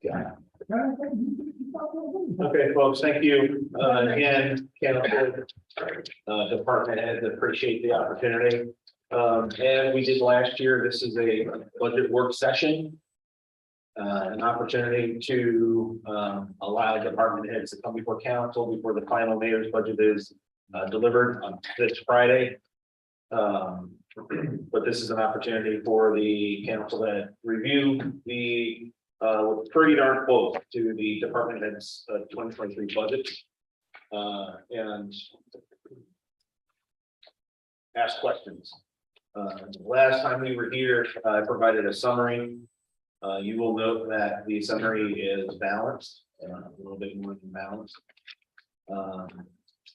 Yeah. Okay, folks, thank you. Again, council, department heads, appreciate the opportunity. And we did last year, this is a budget work session. An opportunity to allow department heads to come before council before the final mayor's budget is delivered on this Friday. But this is an opportunity for the council to review the pretty darn close to the department heads 2023 budget and ask questions. Last time we were here, I provided a summary. You will note that the summary is balanced, a little bit more than balanced.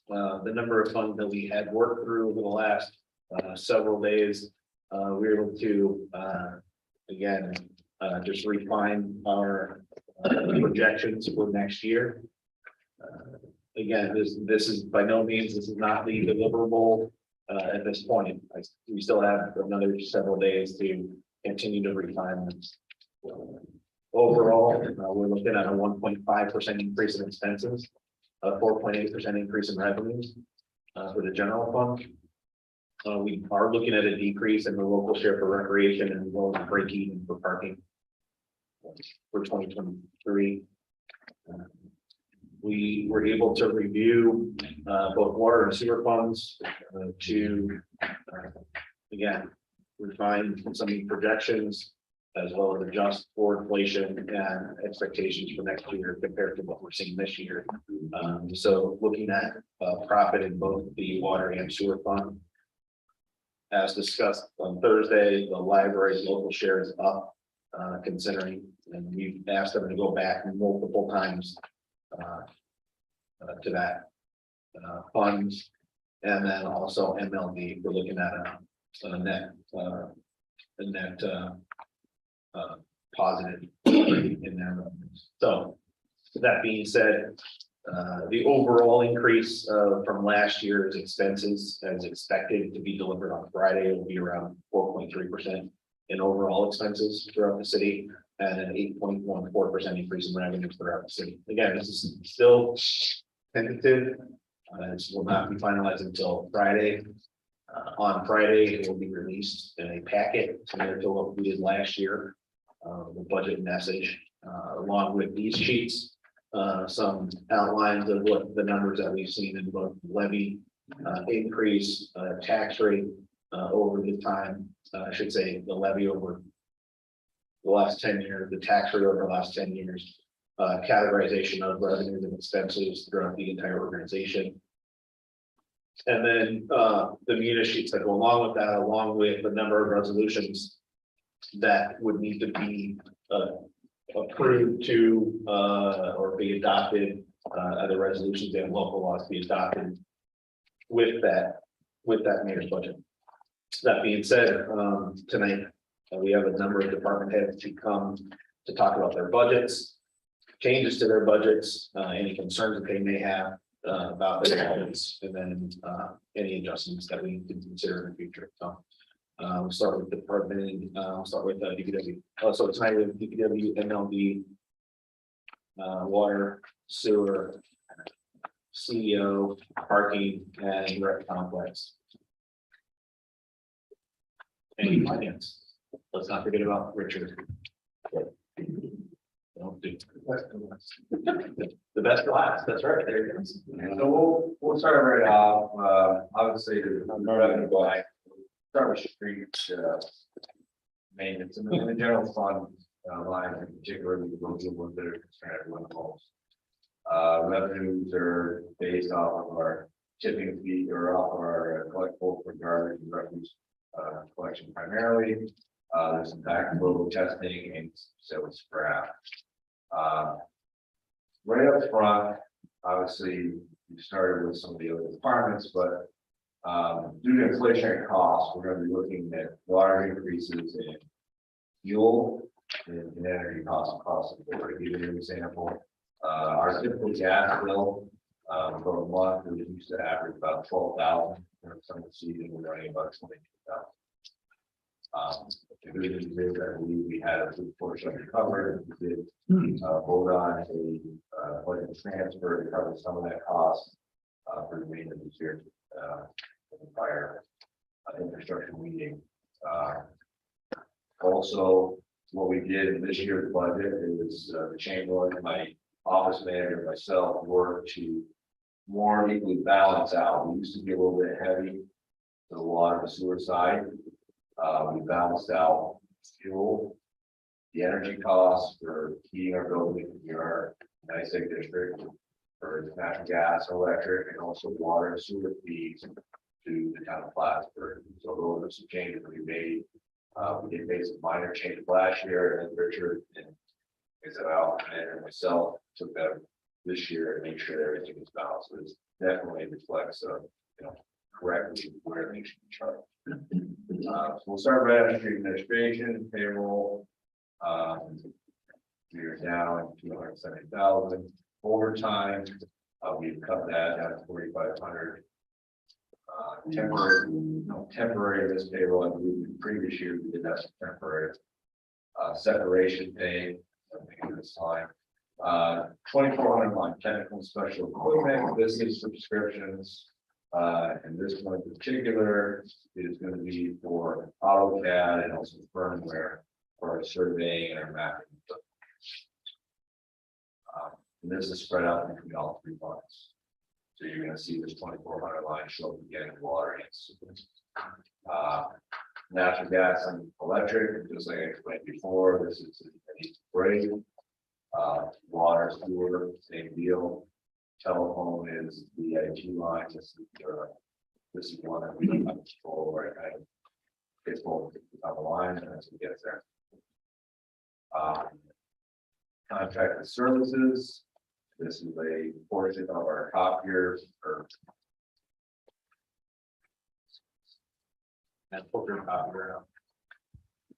The number of funds that we had worked through over the last several days, we were able to again just refine our projections for next year. Again, this is by no means, this is not the deliverable at this point. We still have another several days to continue to refine this. Overall, we're looking at a 1.5% increase in expenses, a 4.8% increase in revenues for the general fund. We are looking at a decrease in the local share for recreation and we'll break even for parking for 2023. We were able to review both water and sewer funds to again refine some projections as well as adjust for inflation and expectations for next year compared to what we're seeing this year. So looking at profit in both the water and sewer fund. As discussed on Thursday, the library's local share is up, considering, and we've asked them to go back multiple times to that funds, and then also MLD. We're looking at a net positive in there. So that being said, the overall increase from last year's expenses as expected to be delivered on Friday will be around 4.3% in overall expenses throughout the city and an 8.14% increase in revenues throughout the city. Again, this is still tentative. This will not be finalized until Friday. On Friday, it will be released in a packet similar to what we did last year, the budget message, along with these sheets. Some outlines of what the numbers that we've seen in both levy increase, tax rate over the time, I should say the levy over the last 10 years, the tax rate over the last 10 years, categorization of revenues and expenses throughout the entire organization. And then the munis sheets that go along with that, along with the number of resolutions that would need to be approved to or be adopted, other resolutions and local laws be adopted with that mayor's budget. That being said, tonight we have a number of department heads to come to talk about their budgets, changes to their budgets, any concerns that they may have about their budgets, and then any adjustments that we need to consider in the future. So we'll start with the department. I'll start with DPW. So tonight we have DPW, MLB, water, sewer, CEO, parking, and rec complex. Any finance? Let's not forget about Richard. Don't do the best for last. That's right. There it is. So we'll start right off. Obviously, the revenue by start with street maintenance and then the general fund line in particular. Those are the ones that are concerned everyone involves. Revenues are based off of our tipping fee or off our collectible for garbage and refuse collection primarily. There's some backflow testing and so scrap. Right up front, obviously, we started with some of the other departments, but due to inflationary costs, we're going to be looking at large increases in fuel and energy costs across the board. To give you an example, our typical gas bill for a month, we used to average about 12,000. For some season, we're running about 22,000. The good news is that we had a good portion covered. We did vote on a budget transfer to cover some of that cost for the remainder of this year. The prior infrastructure meeting. Also, what we did in this year's budget is the chamber and my office manager and myself worked to more equally balance out. We used to be a little bit heavy to the water and sewer side. We balanced out fuel, the energy costs for heating our building. We are a nice big district for natural gas, electric, and also water and sewer fees to the town of Plattsburgh. So those are some changes that we made. We did make some minor changes last year, and Richard and Isabel and myself took that this year and make sure everything is balanced. It definitely reflects, correctly where they should be charged. So we'll start right after street administration, payroll. We're down 270,000. Overtime, we've cut that down to 4,500. Temporary this payroll, I believe in previous year we did that temporary. Separation pay, I think this time. 2,400 line technical and special equipment, business subscriptions. And this one in particular is going to be for AutoCAD and also firmware for our surveying and our mapping. And this is spread out between all three funds. So you're going to see this 2,400 line show up again in water and natural gas and electric, just like I explained before. This is great. Water, sewer, same deal. Telephone is the IT line. This is one that we don't have control right now. It's both on the line and as we get there. Contracted services. This is a portion of our copiers or And program copier.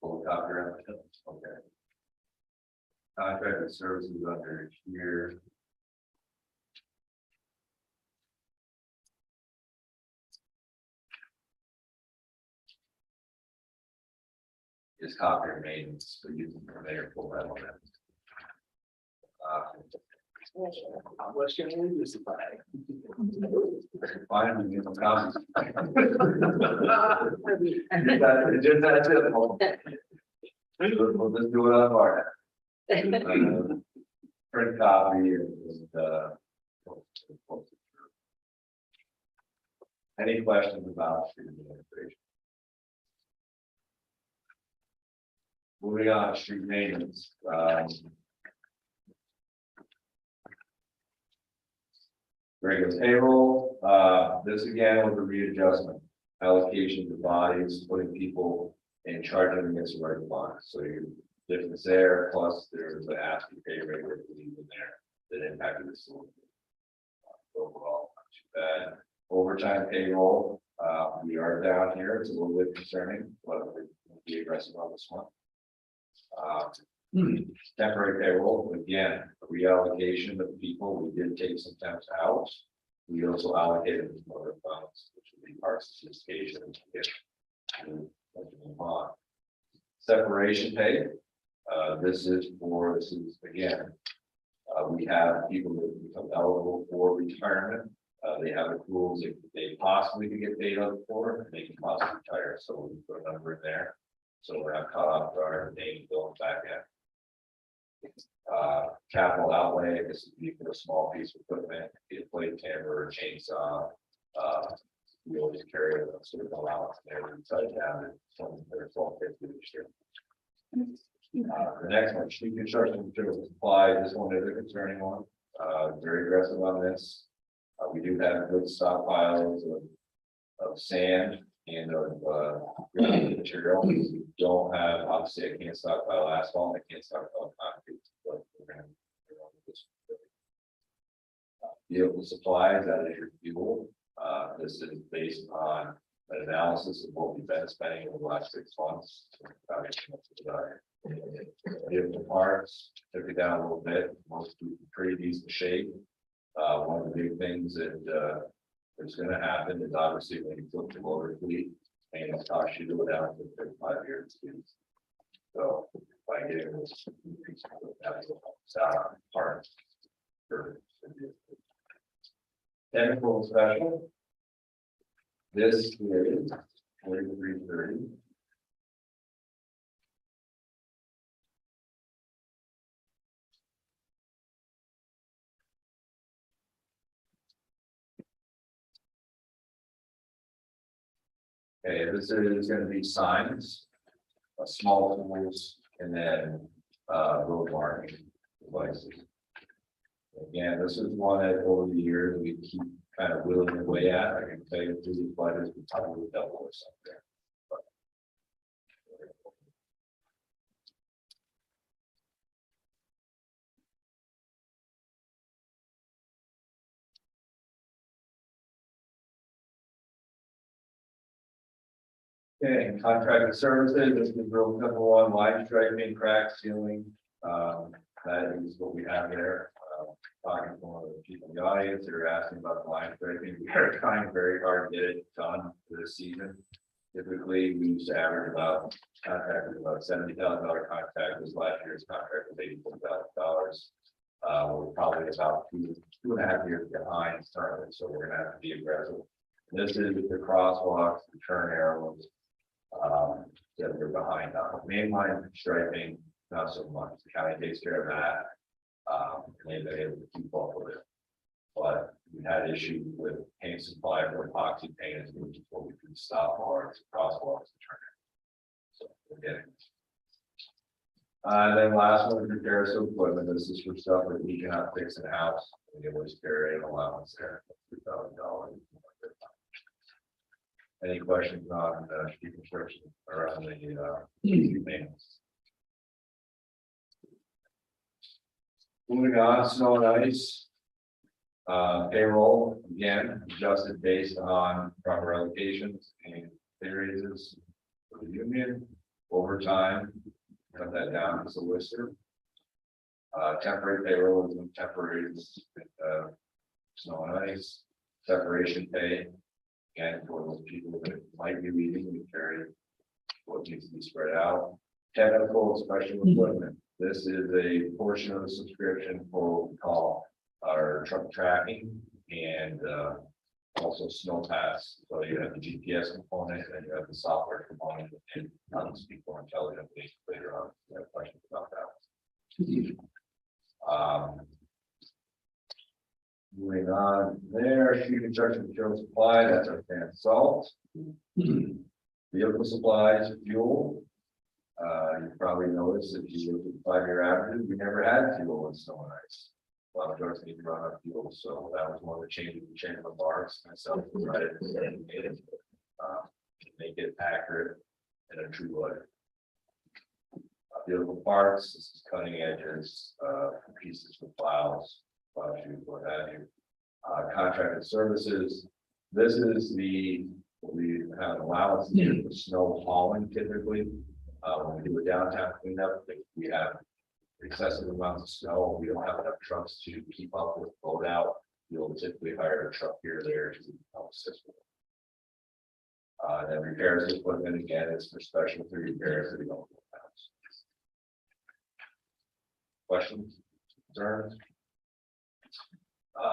full copier. Okay. Contracted services under here. Is copier maintenance, so you can there pull that on that. What's your name? This is Finally, get some copies. Just that's it. We'll just do it on our. Print copy and. Any questions about street administration? Moving on, street maintenance. Regular payroll, this again was a readjustment, allocation to bodies, putting people in charge of against the right funds. So your difference there, plus there's an asking pay rate in there that impacted the solution. Overall, not too bad. Overtime payroll, we are down here. It's a little bit concerning, but we'll be aggressive on this one. Temporary payroll, again, reallocation of people. We did take some temps out. We also allocated some other funds, which would be parts of sophistication. Separation pay. This is again, we have people that become eligible for retirement. They have accruals if they possibly could get paid up for, and they can possibly retire. So we put a number in there. So we're not caught off guard and they going back at. Capital outlay, this would be for a small piece of equipment, be a plate tamper or a chainsaw. We always carry a sort of allowance there inside down and some there's all 50 this year. The next one, street construction material supply. This one is a concerning one. Very aggressive on this. We do have good stockpiles of sand and of material. We don't have, obviously, I can't stockpile asphalt, I can't stockpile concrete. But we're gonna vehicle supplies, that is your fuel. This is based on an analysis of what we've been spending over the last 6 months. Vehicle parts took it down a little bit, most pretty decent shape. One of the big things that is going to happen is obviously when you flip the motor fleet and it's cost you to go down to 35 years. So by getting this increase, that's part for technical special. This is 4330. Okay, this is going to be signs, small tools, and then road marking devices. Again, this is one that over the years we keep kind of whittling away at. I can tell you through these budgets, we probably double or something. Okay, contracted services, this is real number one, line striping, crack sealing, that is what we have there. Talking to one of the people in the audience, they're asking about the line striping, we are trying very hard to get it done for this season. Typically, we used to average about, contracted about $70,000 contract, this last year's contract was $84,000. We're probably about two and a half years behind starting, so we're gonna have to be aggressive. This is the crosswalks, the turn arrows, that we're behind on. Mainline striping, not so much. The county takes care of that. And they've been able to keep up with it. But we had issues with paint supply for epoxy paint, which is what we can stop bars, crosswalks, and turn arrows. So we're getting. And then last one is repairs of equipment. This is for stuff that we cannot fix in the house. We always carry an allowance there, $3,000. Any questions on street construction or on the maintenance? Moving on, snow and ice. Payroll, again, adjusted based on proper allocations and pay raises for the union. Overtime, cut that down to the lister. Temporary payroll is when temporary is snow and ice. Separation pay. And for those people that might be leaving, we carry what needs to be spread out. Technical special equipment. This is a portion of the subscription for what we call our truck tracking and also snow pass. So you have the GPS component and you have the software component, and I'll speak more intelligently later on. If you have questions about that. Moving on there, street construction material supply, that's our fan salt. Vehicle supplies, fuel. You probably noticed if you look at the 5-year averages, we never had fuel in snow and ice. A lot of trucks need to run on fuel, so that was one of the changes we changed the bars myself to try to make it accurate and a true look. Vehicle parts, this is cutting edges, pieces for plows. What have you. Contracted services. This is what we have an allowance here for snow hauling typically. When we do a downtown cleanup, we have excessive amounts of snow. We don't have enough trucks to keep up with load out. You'll typically hire a truck here or there to help assist with it. Then repairs equipment, again, it's for specialty repairs that we don't have. Questions, concerns?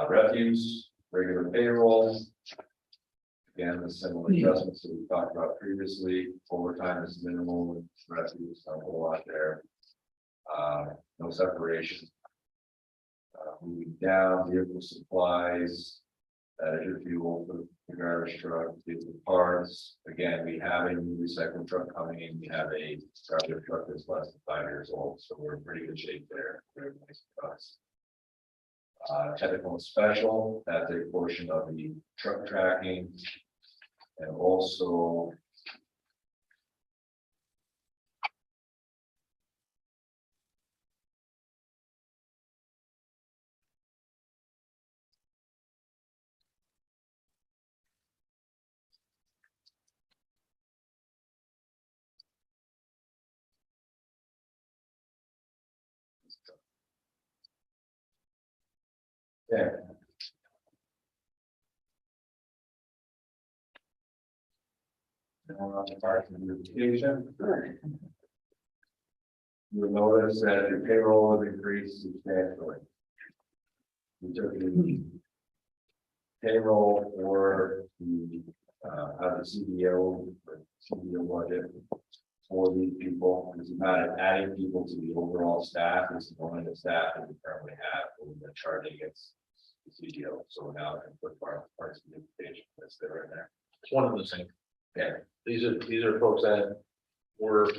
Refuse, regular payroll. Again, the similar adjustments that we talked about previously. Overtime is minimal, and refuse, not a whole lot there. No separation. Moving down, vehicle supplies. That is your fuel for the garbage truck, vehicle parts. Again, we have a new recycling truck coming in. We have a garbage truck that's less than 5 years old, so we're in pretty good shape there. Very nice price. Technical and special, that's a portion of the truck tracking. And also yeah. Parking beautification. you'll notice that your payroll has increased substantially. We took the payroll for the, out of the CDO budget for these people. It's not adding people to the overall staff, it's only the staff that we currently have, we've been charging against the CDO, so now I can put parts of the invitation that's there right there. It's one of the same. Yeah. These are folks that were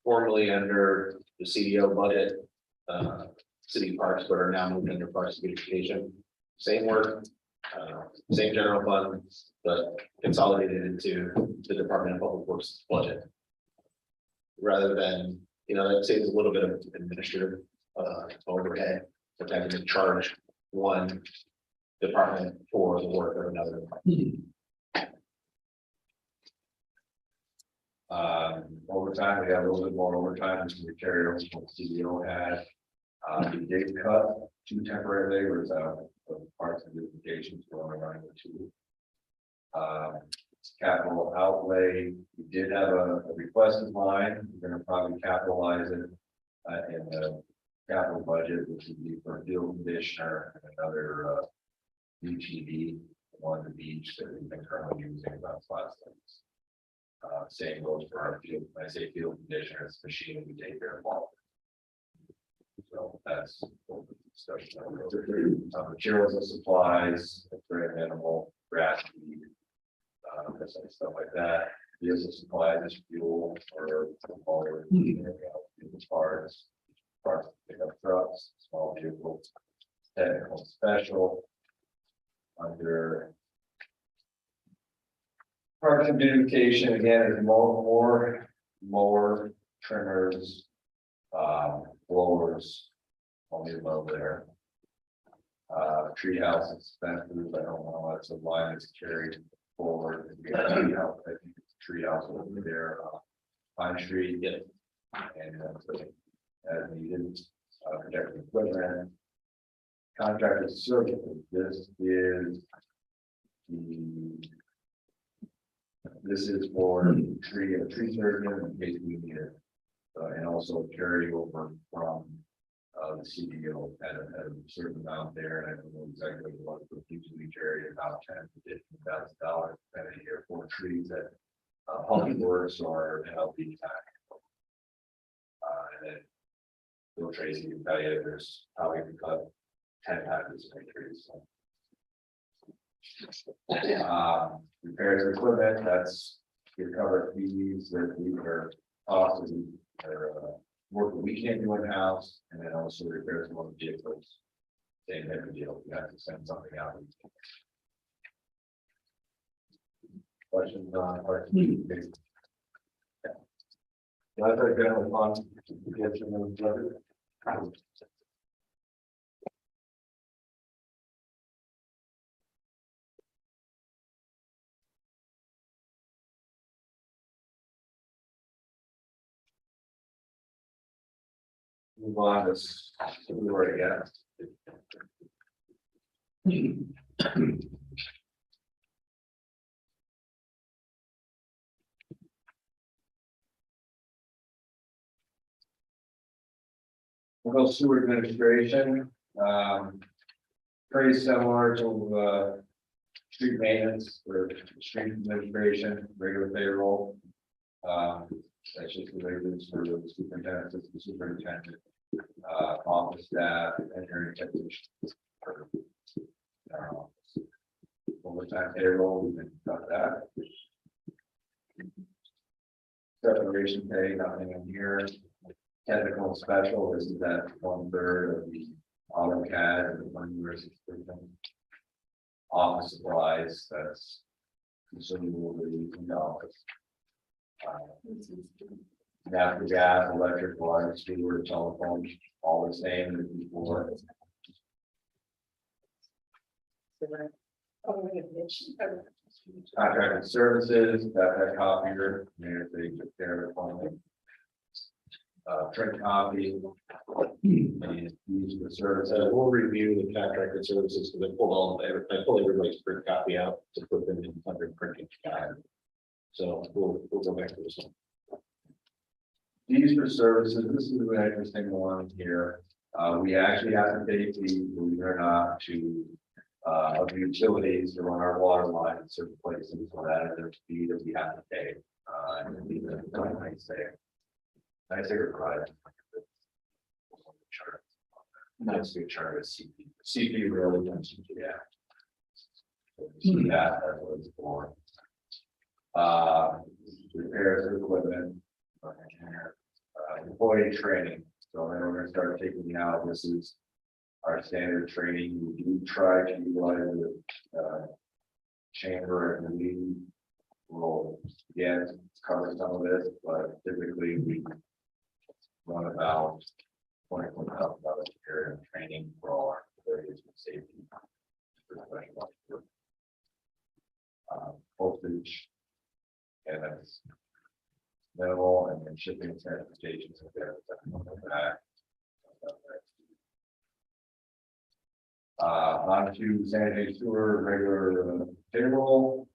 formerly under the CDO budget, city parks, but are now moved under Parks and Beautification. Same work, same general fund, but consolidated into the Department of Public Works budget. Rather than, that saves a little bit of administrative overhead, but having to charge one department for the work of another department. Overtime, we have a little bit more overtime as we carry over from CDO had. We did cut 2 temporary laborers out of parts of beautification, so we're running with 2. Capital outlay, we did have a requested line, we're gonna probably capitalize it in the capital budget, which would be for a field conditioner and another UTV on the beach that we've been currently using about 5 cents. Same goes for our field, when I say field conditioner, it's the machine we take care of all. So that's what the discussion. Materials and supplies, very minimal, grass feed, stuff like that. Vehicle supplies is fuel or parts, pickup trucks, small vehicles, technical special. Under parts and beautification, again, is more trimmers, blowers, only above there. Treehouse expenses, I don't know, that's a line that's carried forward. I think it's treehouse over there, Pine Street. Yeah. And as needed, protective equipment. Contracted services, this is for tree surgeon in case we need it. And also carry over from the CDO at a certain amount there, and I don't know exactly what the usually carry about $10,000 to $15,000 a year for trees that Public Works or LP tax. And then Bill Tracy can tell you there's how we can cut 10 times as many trees. So. Repairs of equipment, that's your cover fees that we are costs or work that we can't do in-house, and then also repairs of vehicles. Same type of deal, you have to send something out. Questions on parts? Yeah. That's our general fund. Move on to sewer again. We'll go sewer administration, pretty similar to street maintenance or street administration, regular payroll. That's just the regulars for the superintendent, the superintendent, office staff, engineering technicians. Overtime payroll, we can cut that. Separation pay, nothing in here. Technical special, this is that 1/3 of the AutoCAD and the 1 office supplies, that's consumable in the office. Natural gas, electric, water, sewer, telephone, all the same as before. Contracted services, that copier, they took care of the plumbing. Print copy. And use the service. We'll review the contracted services because I pulled everybody's print copy out to put them in under printing. So we'll go back to this one. Fees for services, this is an interesting one here. We actually have to pay fees, believe it or not, to of utilities to run our water line in certain places, so that is a fee that we have to pay. And we might say, I say required. Nice to charge a CP. CP really does, yeah. So that, that's what it's for. Repairs of equipment. Employee training, so then we're gonna start taking now, this is our standard training, we do try to utilize the chamber and we will, again, cover some of this, but typically we run about $24,000 a year in training for all our employees and safety. Postage, and that's minimal, and then shipping and transportation is there. On to sanitary sewer, regular payroll.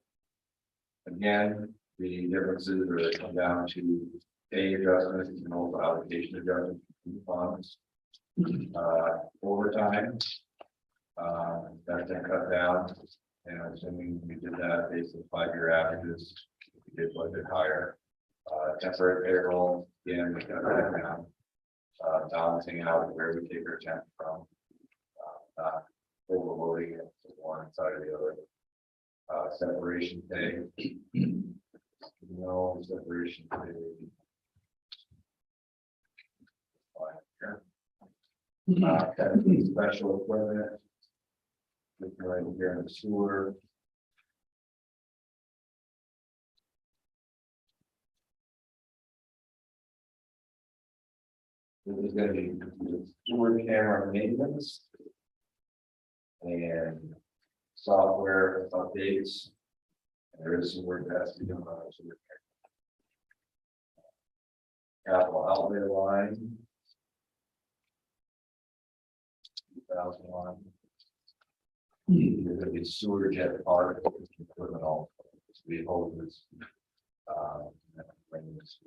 Again, the differences are they come down to pay adjustments and also allocation adjustments from funds. Overtime, that's been cut down, and assuming we did that based on 5-year averages, we did a little bit higher. Temporary payroll, again, we got that down. Balancing out where we take our temp from. Not overloading it to one side or the other. Separation pay. No separation pay. Special equipment. Looking right here in the sewer. This is going to be sewer camera maintenance and software updates. There is some work that has to be done on our sewer camera. Capital outlay line. 2001. There's going to be sewer jet part of the equipment all. We hold this. Bring this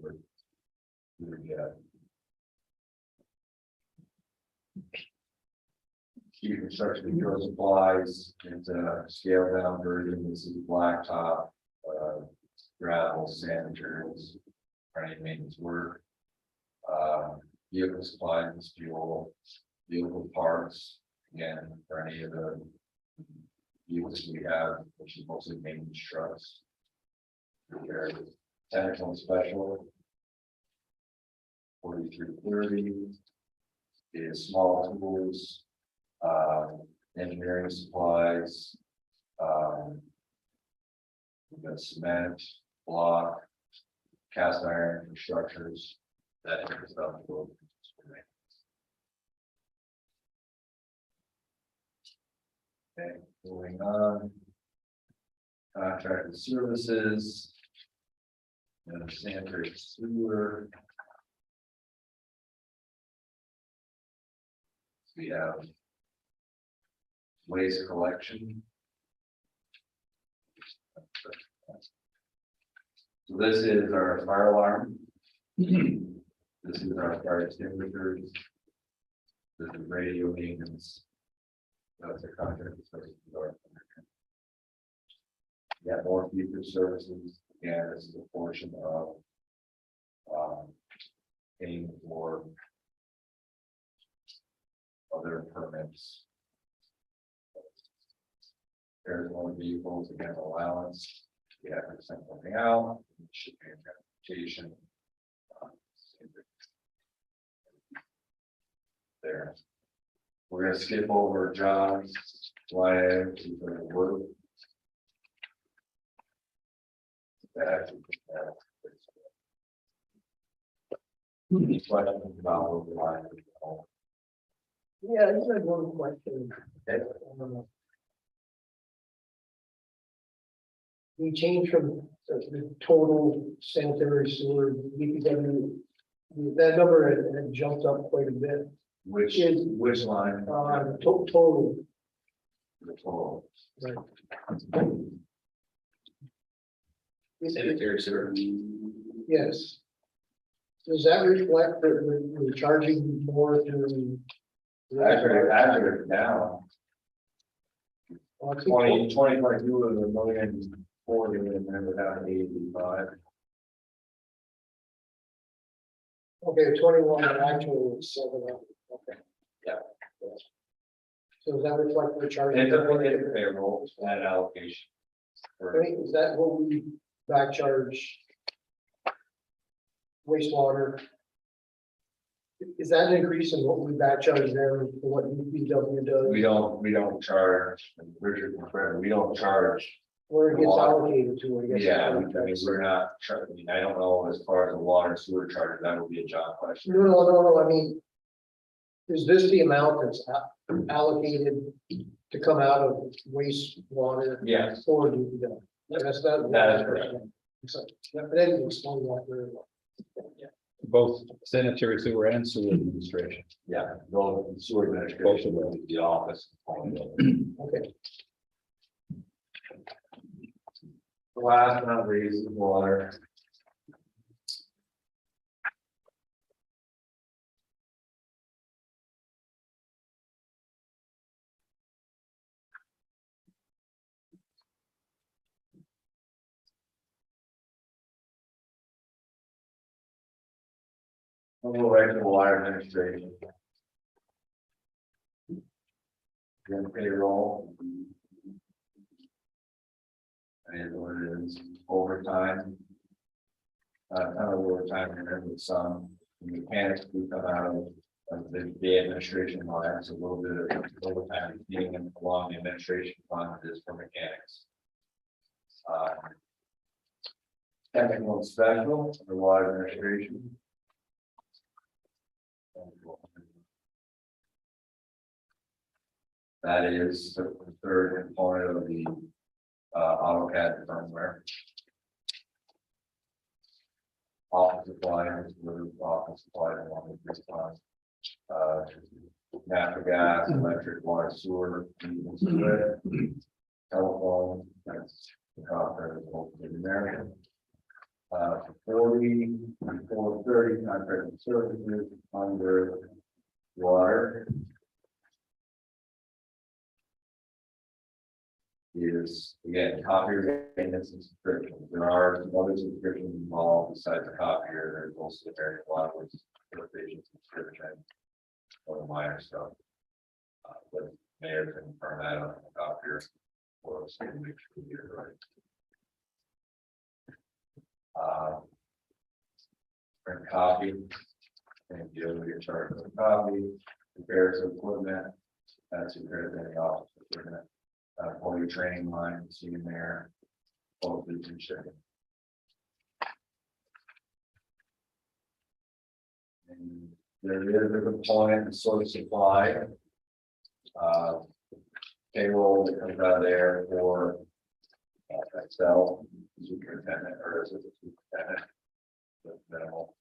sewer jet. Key construction material supplies, it's a scaled down version. This is blacktop, gravel, sand materials, for any maintenance work. Vehicle supplies, fuel, vehicle parts, again, for any of the vehicles we have, which is mostly maintenance trucks. Technical and special. 4330 is small tools, engineering supplies, we've got cement, block, cast iron structures, that type of stuff. Okay, moving on. Contracted services. And sanitary sewer. We have waste collection. So this is our fire alarm. This is our fire extinguishers. This is radio maintenance. That's a contract. Yeah, more future services. Again, this is a portion of paying for other permits. There's one vehicles, again, allowance. We have to send something out, shipping and transportation. There. We're gonna skip over John's line for the work. Any questions about what the line is? Yeah, I just had one question. We changed from the total sanitary sewer DPW. That number had jumped up quite a bit. Which line? Total. The total. Right. Sanitary sewer. Yes. Does that reflect that we're charging more to? Actually, now, Well, I think 2022 was $1,040,000 and then without 85. Okay, 21 and actual is 700, okay. Yeah. So does that reflect we're charging? And it's a payroll, that allocation. Right, is that what we back charge? Wastewater? Is that an increase in what we back charge them for what UPW does? We don't charge, Richard, we don't charge. Where it gets allocated to, I guess. Yeah, I mean, we're not charging, I don't know as far as the water and sewer charges, that would be a John question. No, I mean. Is this the amount that's allocated to come out of wastewater? Yes. For UPW? That's not. That is correct. So, but I didn't explain that very well. Both sanitary sewer and sewer administration. Yeah, the sewer administration, the office. Okay, The last but not least is water. We'll go right to the water administration. Then payroll. And what it is, overtime. Kind of overtime in there with some mechanics do come out of the administration line, so a little bit of overtime being along the administration fund is for mechanics. Technical and special, the water administration. That is the third component of the AutoCAD firmware. Office supplies, office supplies along with this one. Natural gas, electric, water, sewer, telephone, that's the copper, in there. 40, 430 contract services under water. Is again, copier maintenance and subscriptions. There are some other subscriptions involved besides the copier. There's also the very language subscription. Or the minor stuff. But mayor can confirm that on the copier. Or so make sure you're right. Print copy. And deal with your charge for the copy. Repairs of equipment. That's repairs in the office equipment. For your training line, see in there. Both these and shipping. And there is a component of sort of supply. Payroll that comes out of there for Excel, superintendent, or is it the superintendent? With minimal.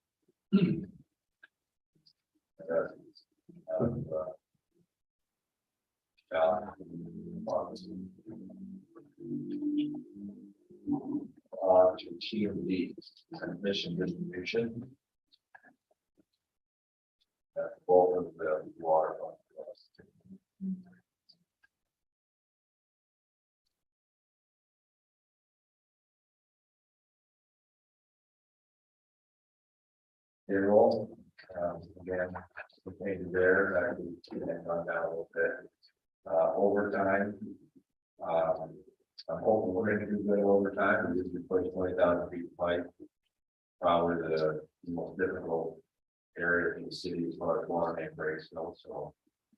To TMD, transmission distribution. That's both of the water. Payroll, again, the page there, I can gone down a little bit. Overtime. I'm hoping we're gonna do good overtime, we just replaced 20,000 feet of pipe. Probably the most difficult area in the city as far as water main breaks go, so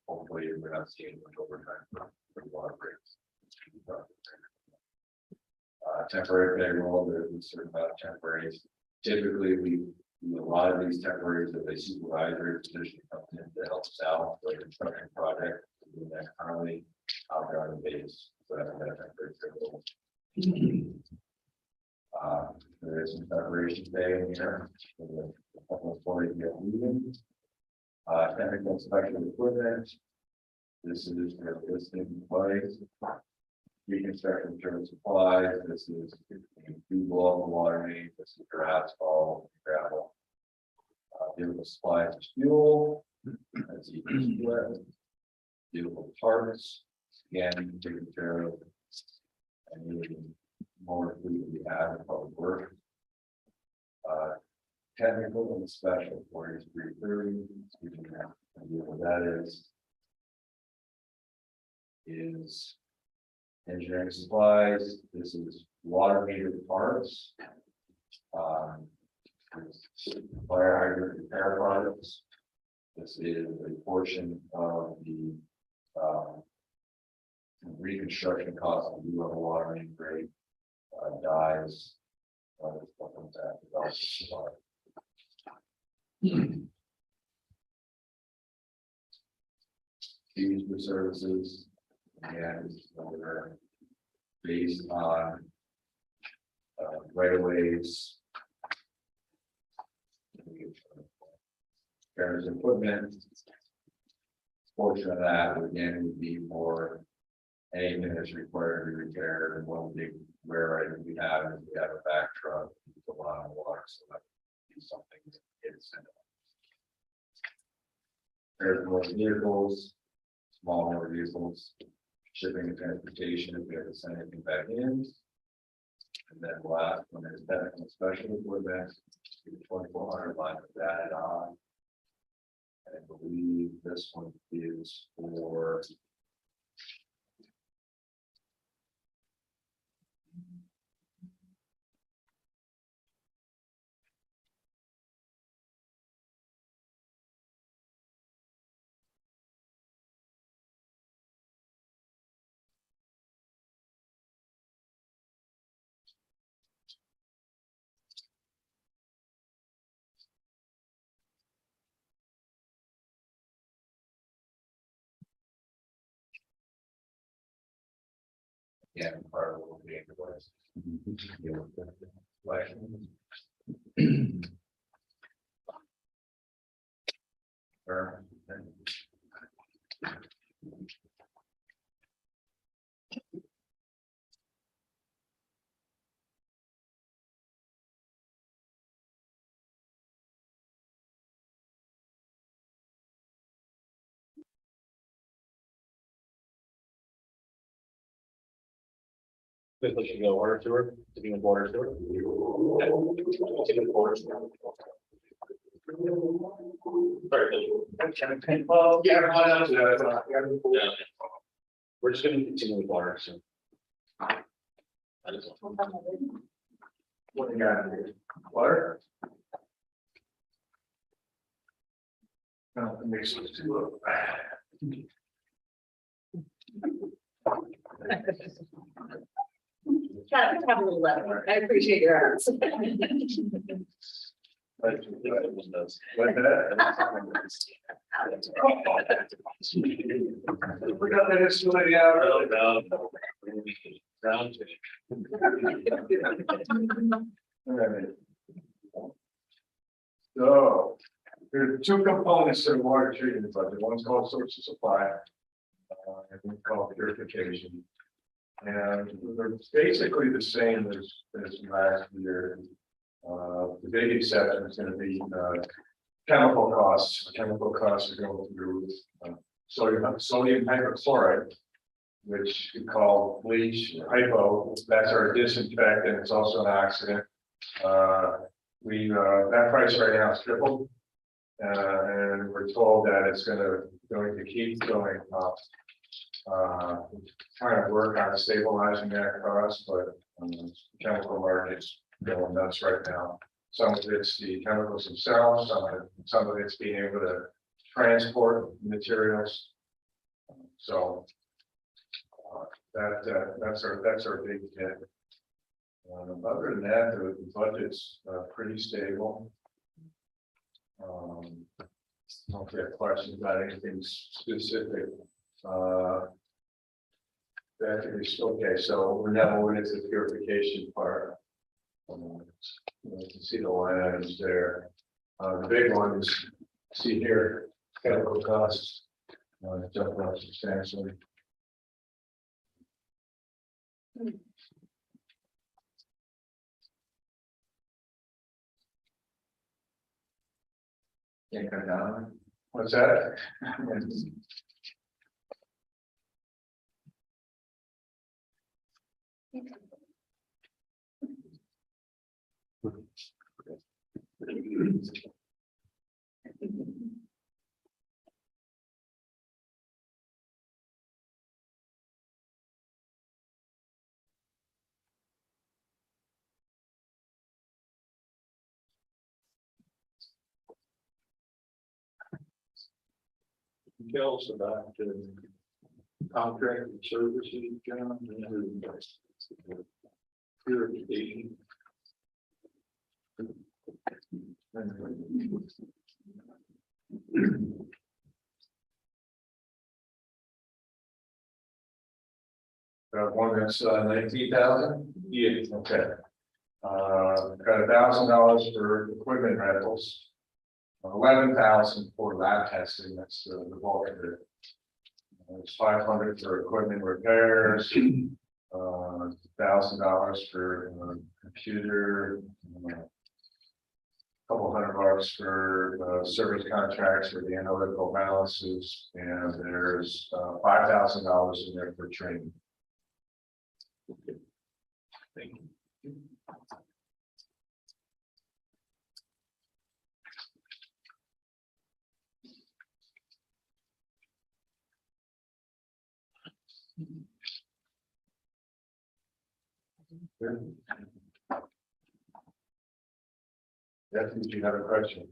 hopefully we're not seeing much overtime for water breaks. Temporary payroll, there's a certain amount of temporaries. Typically, we do a lot of these temporaries that they supervisory position comes in to help us out with the construction project. And then currently out there on the base. So that's a temporary payroll. There is some preparation day in here. Technical inspection equipment. This is for listing place. Reconstruction service supplies. This is Google water main. This is for asphalt, gravel. Vehicle supplies, fuel, that's vehicle parts, again, taken care of. And more food we have in public work. Technical and special 4330, what that is engineering supplies. This is water meter parts. Fire hydrant repair parts. This is a portion of the reconstruction cost of the water main break, dies, stuff like that. Fees for services, and they're based on right of ways. There's equipment. Portion of that again would be for anything that's required to be repaired. And one big rare item we have is we have a back truck, it's a lot of water, so that would be something that gets in. There's more vehicles, small motor vehicles, shipping and transportation, if we have to send anything back in. And then last one is technical and special equipment, 2,400 line of that on. I believe this one is for part of what we was. Quickly should go water sewer, to be in water sewer. Sorry. Well, yeah, we're just gonna continue with water, so. That is all. What you got here? Water? Mix those two up. Have a little letter. I appreciate your arms. Like that. We got that installation out. Round. So there are two components to the water treatment budget. One's called source of supply. And one's called purification. And they're basically the same as last year. The big exception is going to be chemical costs. Chemical costs are going through sodium hypochlorite, which we call bleach, hypo. That's our disinfectant. It's also an oxidant. That price right now is tripled, and we're told that it's going to keep going up. Trying to work on stabilizing that cost, but chemical markets going nuts right now. Some of it's the chemicals themselves, some of it's being able to transport materials. So that's our big hit. Other than that, the budget's pretty stable. Don't get questions about anything specific. That is okay. So we're now moving into the purification part. You can see the line items there. The big one is see here, chemical costs jumped up substantially. Can't come down. What's that? Details about the contract and services, John. Purification. One that's 19,000? Yeah. Okay. Got $1,000 for equipment rentals. 11,000 for lab testing, that's the bulk of it. It's 500 for equipment repairs. $1,000 for computer. Couple $100 for service contracts for the analytical balances, and there's $5,000 in there for training. Thank you. That's what you have a question.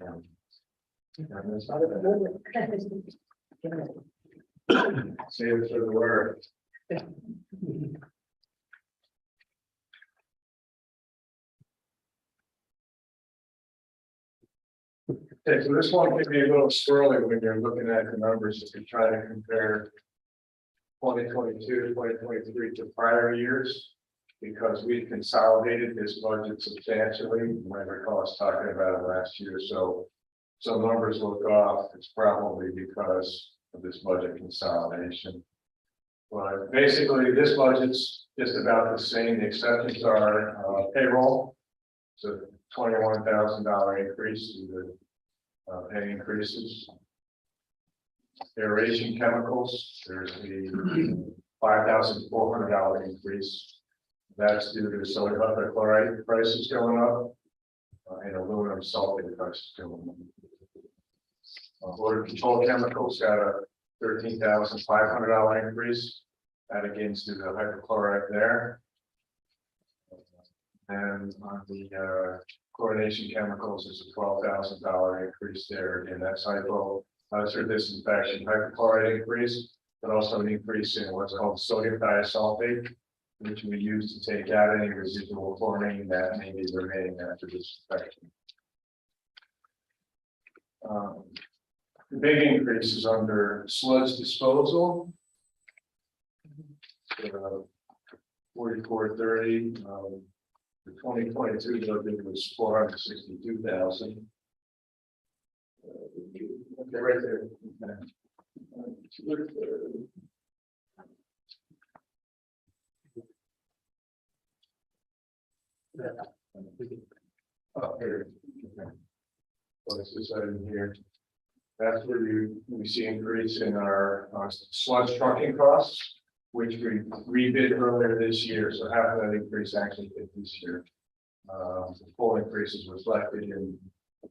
Save it for the word. Okay, so this one can be a little swirly when you're looking at the numbers, if you try to compare 2022, 2023 to prior years, because we consolidated this budget substantially. You might recall us talking about it last year, so some numbers look off. It's probably because of this budget consolidation. But basically, this budget's just about the same. The exceptions are payroll. So $21,000 increase due to pay increases. Aeration chemicals, there's the $5,400 increase. That's due to sodium hypochlorite prices going up and aluminum sulfate prices going up. Border control chemicals got a $13,500 increase. That again is due to hypochlorite there. And on the chlorination chemicals is a $12,000 increase there. Again, that's hypo. For disinfection, hypochlorite increase, but also an increase in what's called sodium disulfate, which we use to take out any residual chlorine that may be remaining after disinfection. The big increase is under sludge disposal. 4430. The 2022 budget was 462,000. Okay, right there. Oh, here. Okay. What's this item here? That's where we see increase in our sludge trucking costs, which we rebid earlier this year. So half of that increase actually hit this year. The full increase is reflected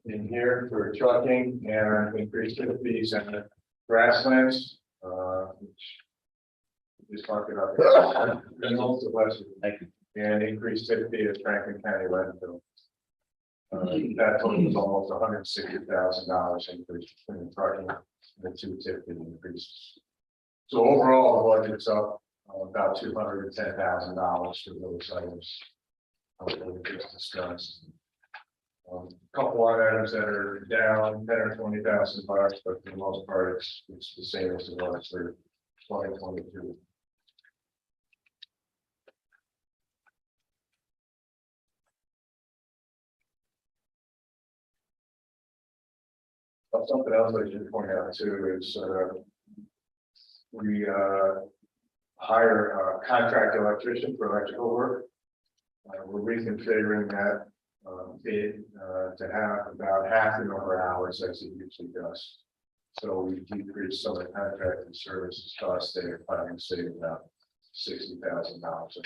in here for trucking and increased the fees and the grasslands, which we just talked about. Thank you. And increased tip fee at Franklin County landfill. That totals almost $160,000 increase between the trucking and the two tip fee increases. So overall, the budget's up about $210,000 for those items. That we just discussed. A couple of items that are down 10 or 20,000 bucks, but for the most part, it's the same as it was for 2022. Something else I should point out too is we hire a contract electrician for electrical work. We're reconfiguring that bid, to have about half the number of hours as it usually does. So we decreased some of the contracted services costs there, planning to save about $60,000 a month.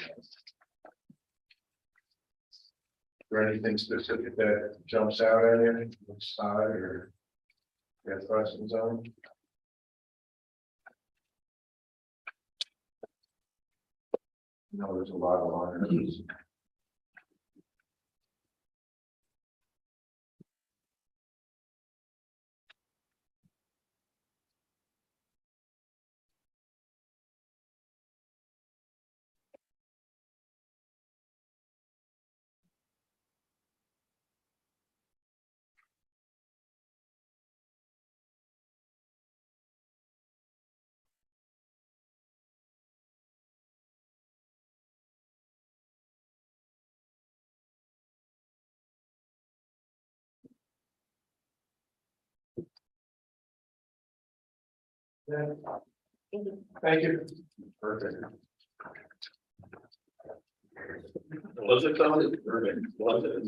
Is there anything specific that jumps out at you, which side or you have questions on? No, there's a lot of lines. Thank you. Perfect. Was it something? Was it?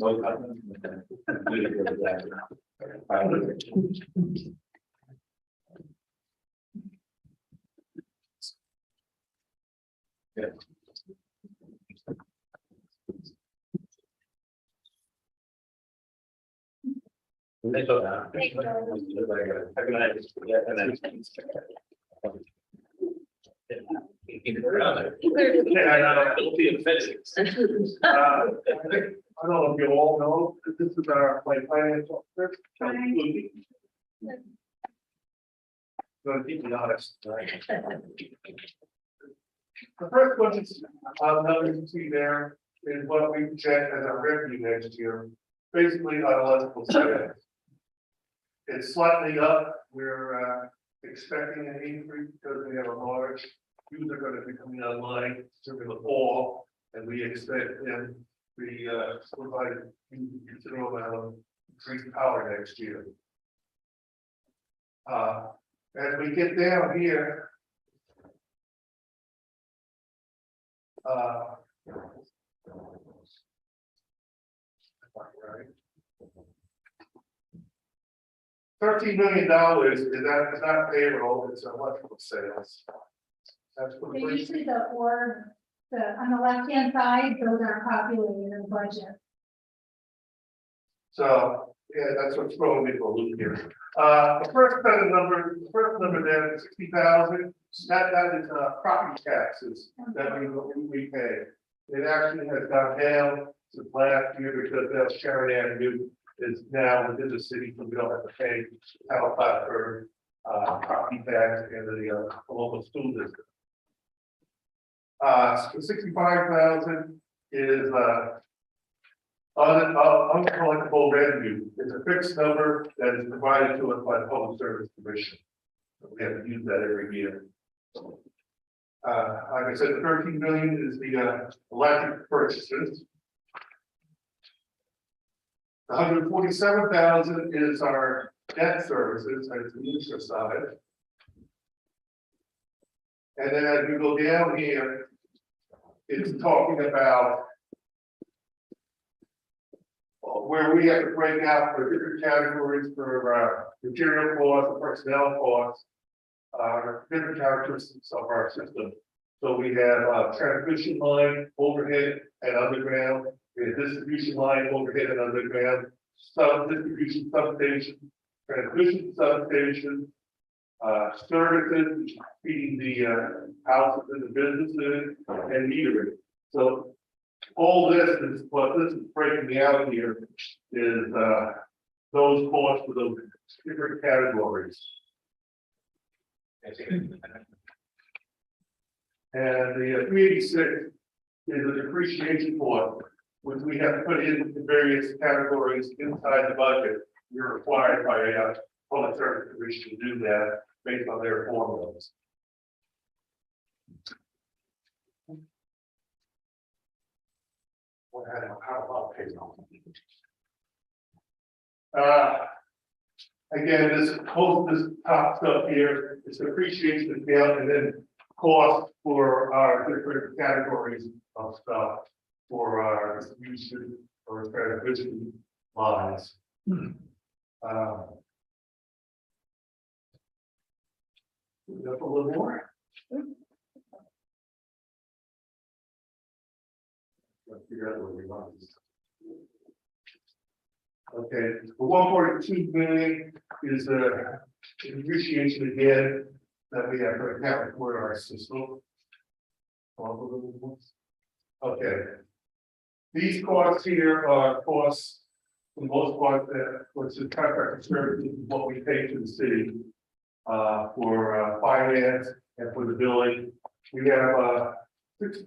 Thank you. I don't know if you all know, that this is our finance officer. Gonna keep me honest. The first question, now you can see there is what we project as our revenue next year, basically on electrical side. It's slightly up, we're expecting an increase because we have a large user going to be coming online during the fall, and we expect them to be provide considerable amount of increased power next year. As we get down here, right. $13 million is not payroll, it's electrical sales. That's what So usually the org, on the left-hand side, those are populated in the budget. So, yeah, that's what's throwing me for a loop here. The first set of numbers, the first number there is 60,000. That is property taxes that we pay. It actually has gone down since last year because that Sharon Avenue is now within the city, so we don't have to pay Halifax for property tax and the local school district. So 65,000 is uncollectible revenue. It's a fixed number that is provided to us by the Public Service Commission. We have to use that every year. Like I said, the 13 million is the electric purchases. 147,000 is our debt services, that's the interest side. And then as we go down here, it's talking about where we have to break out for different categories for material costs, personnel costs, different characteristics of our system. So we have transmission line, overhead, and underground. We have distribution line, overhead, and underground. Distribution substation, transmission substation, services, feeding the houses and the businesses, and metering. So all this is what this is breaking me out here is those costs for those different categories. And the 386 is a depreciation cost, which we have to put in various categories inside the budget. We're required by a Public Service Commission to do that based on their formulas. How about payroll? Again, this top stuff here is depreciation account and then cost for our different categories of stuff for our distribution, or kind of busy lines. Up a little more. Let's figure out what we want. Okay, the 1.2 million is the appreciation again that we have right now for our system. Okay. These costs here are costs, for the most part, which is contract services, what we pay to the city. For finance and for the billing, we have six.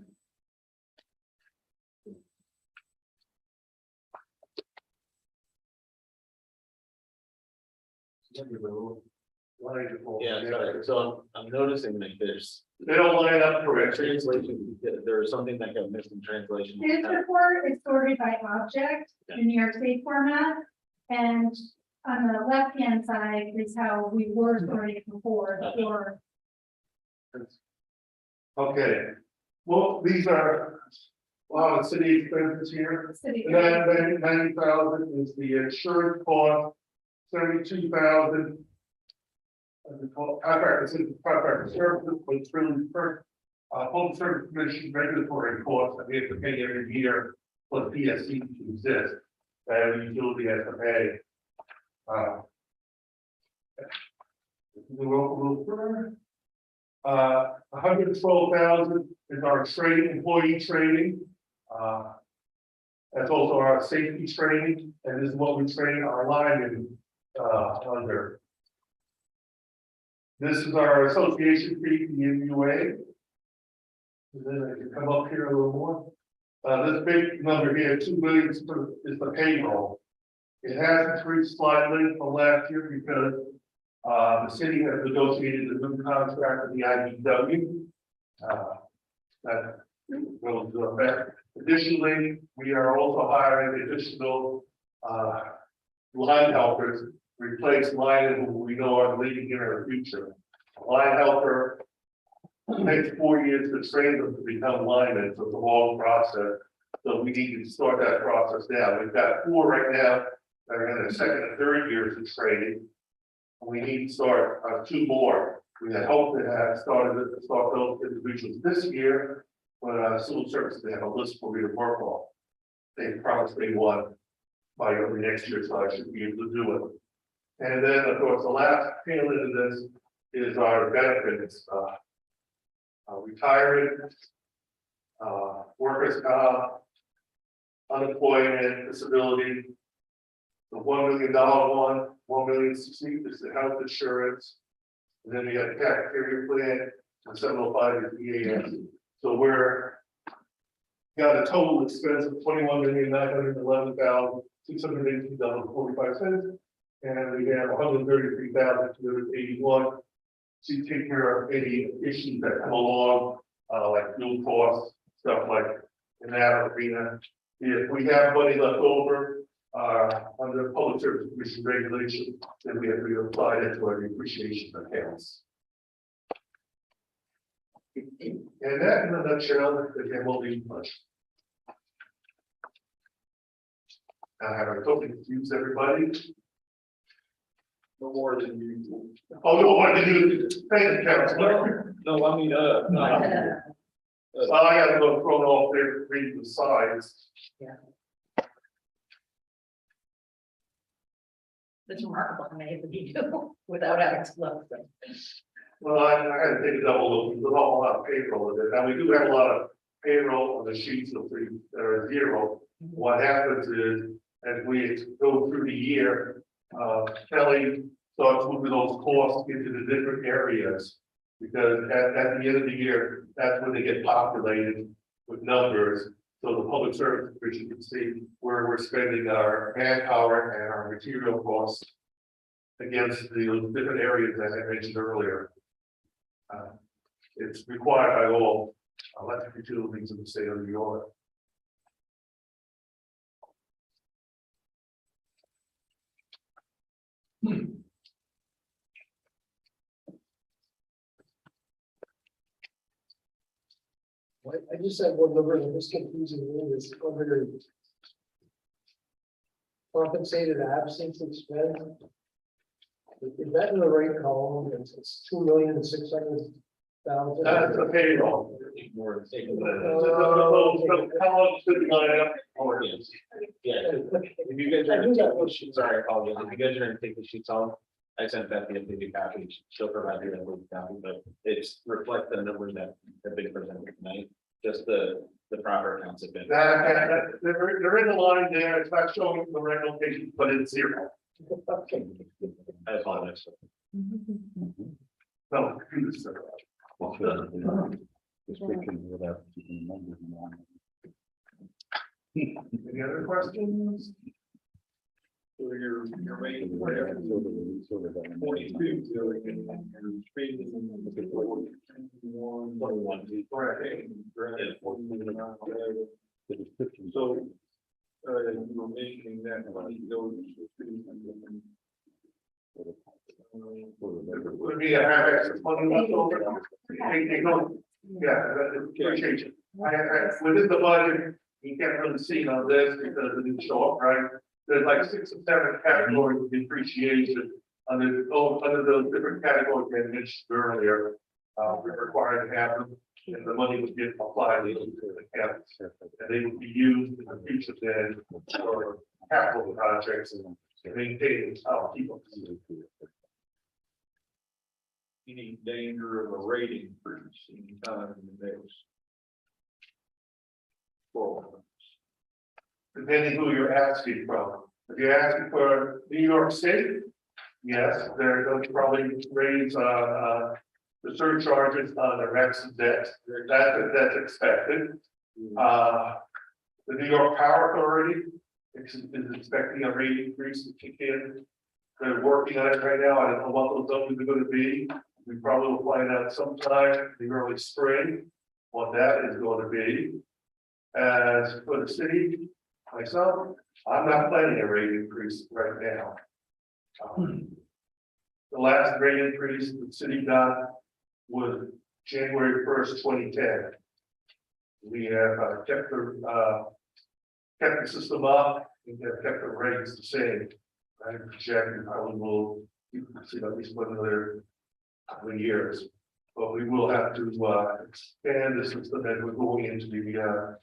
Yeah, sorry. So I'm noticing that there's They don't line up correctly. translation, there was something that got missed in translation. This report is sorted by object in New York State format. And on the left-hand side is how we were sorting before, for Okay, well, these are a lot of city expenses here. city. And then 90,000 is the insurance cost, 72,000. And the contract services, but it's really for home service commission regulatory costs that we have to pay every year for the PSC to exist. And the utility has to pay. We will a little further. 112,000 is our training, employee training. That's also our safety training, and this is what we train our linemen under. This is our association fee, the MUA. And then I can come up here a little more. This big number here, 2 million is the payroll. It has increased slightly from last year because the city has negotiated a new contract with the IBW. That will do effect. Additionally, we are also hiring additional line helpers, replace linemen who we know are leaving in our future. A line helper takes 4 years to train them to become linemen, so it's a long process. So we need to start that process now. We've got 4 right now that are in their second and third years of training. We need to start 2 more. We had hoped to have start those individuals this year, but civil service, they have a list for me to work on. They promised me one by early next year, so I should be able to do it. And then, of course, the last element of this is our benefits, retirement, workers' comp, unemployment, disability. The $1 million one, 1,060,000 is the health insurance. And then you got the cafeteria plan, and 705 is EAS. So we're got a total expense of $21,911,618.45. And we have 133,281 to take care of any issues that come along, like fuel costs, stuff like in that arena. If we have money left over, under public service commission regulation, then we have to apply it to our depreciation accounts. And that in a nutshell, again, will be much. I have a totally confused everybody. No more than you. Oh, no, what to do, thank you, Councilor. No, I mean, no. Well, I gotta go throw it off there, read the sides. It's remarkable how many of you do without having to look. Well, I had to take a double look, there's a lot of payroll in it, and we do have a lot of payroll on the sheets of the, that are zero. What happens is, as we go through the year, Kelly starts moving those costs into the different areas. Because at the end of the year, that's when they get populated with numbers. So the public service commission can see where we're spending our manpower and our material costs against the different areas that I mentioned earlier. It's required by all electric utilities in the state of New York. I just have one number, and this confusing me, is under compensated absence expense. Is that in the right column? It's 2,600,000. That's the payroll. More taking How should be line up? Oh, yes. Yeah, if you guys are gonna take the sheets, sorry, I apologize, if you guys are gonna take the sheets home, I sent that the updated copy, she'll provide you that with copy, but it's reflect the numbers that have been presented tonight. Just the proper accounts have been. There is a line there, it's not showing the right location, but it's zero. I apologize. No, it's zero. Description without keeping numbers in mind. Any other questions? So you're making Sort whatever, of, 42, so you're trading in 21. Correct. the description. So, you were mentioning that money goes Would be a have extra money left over. They don't, yeah, appreciate you. Within the budget, you can't really see on this because it didn't show up, right? There's like 6 or 7 categories of depreciation under those different categories I mentioned earlier. We're required to have them, and the money would get applied to the accounts. And they would be used in the future then for capital projects and maintaining our people. any danger of a rate increase anytime in the next 12 months. Depending who you're asking from. If you're asking for New York State, yes, they're going to probably raise the surcharges on the rents and debt. That's expected. The New York Power Authority is expecting a rate increase to kick in. They're working on it right now. I don't know what those numbers are going to be. We probably will find out sometime in the early spring what that is going to be. As for the city, myself, I'm not planning a rate increase right now. The last rate increase the city got was January 1st, 2010. We have kept the system up, and have kept the rates the same. I project we probably will see at least one another couple of years. But we will have to expand the system as we're going into the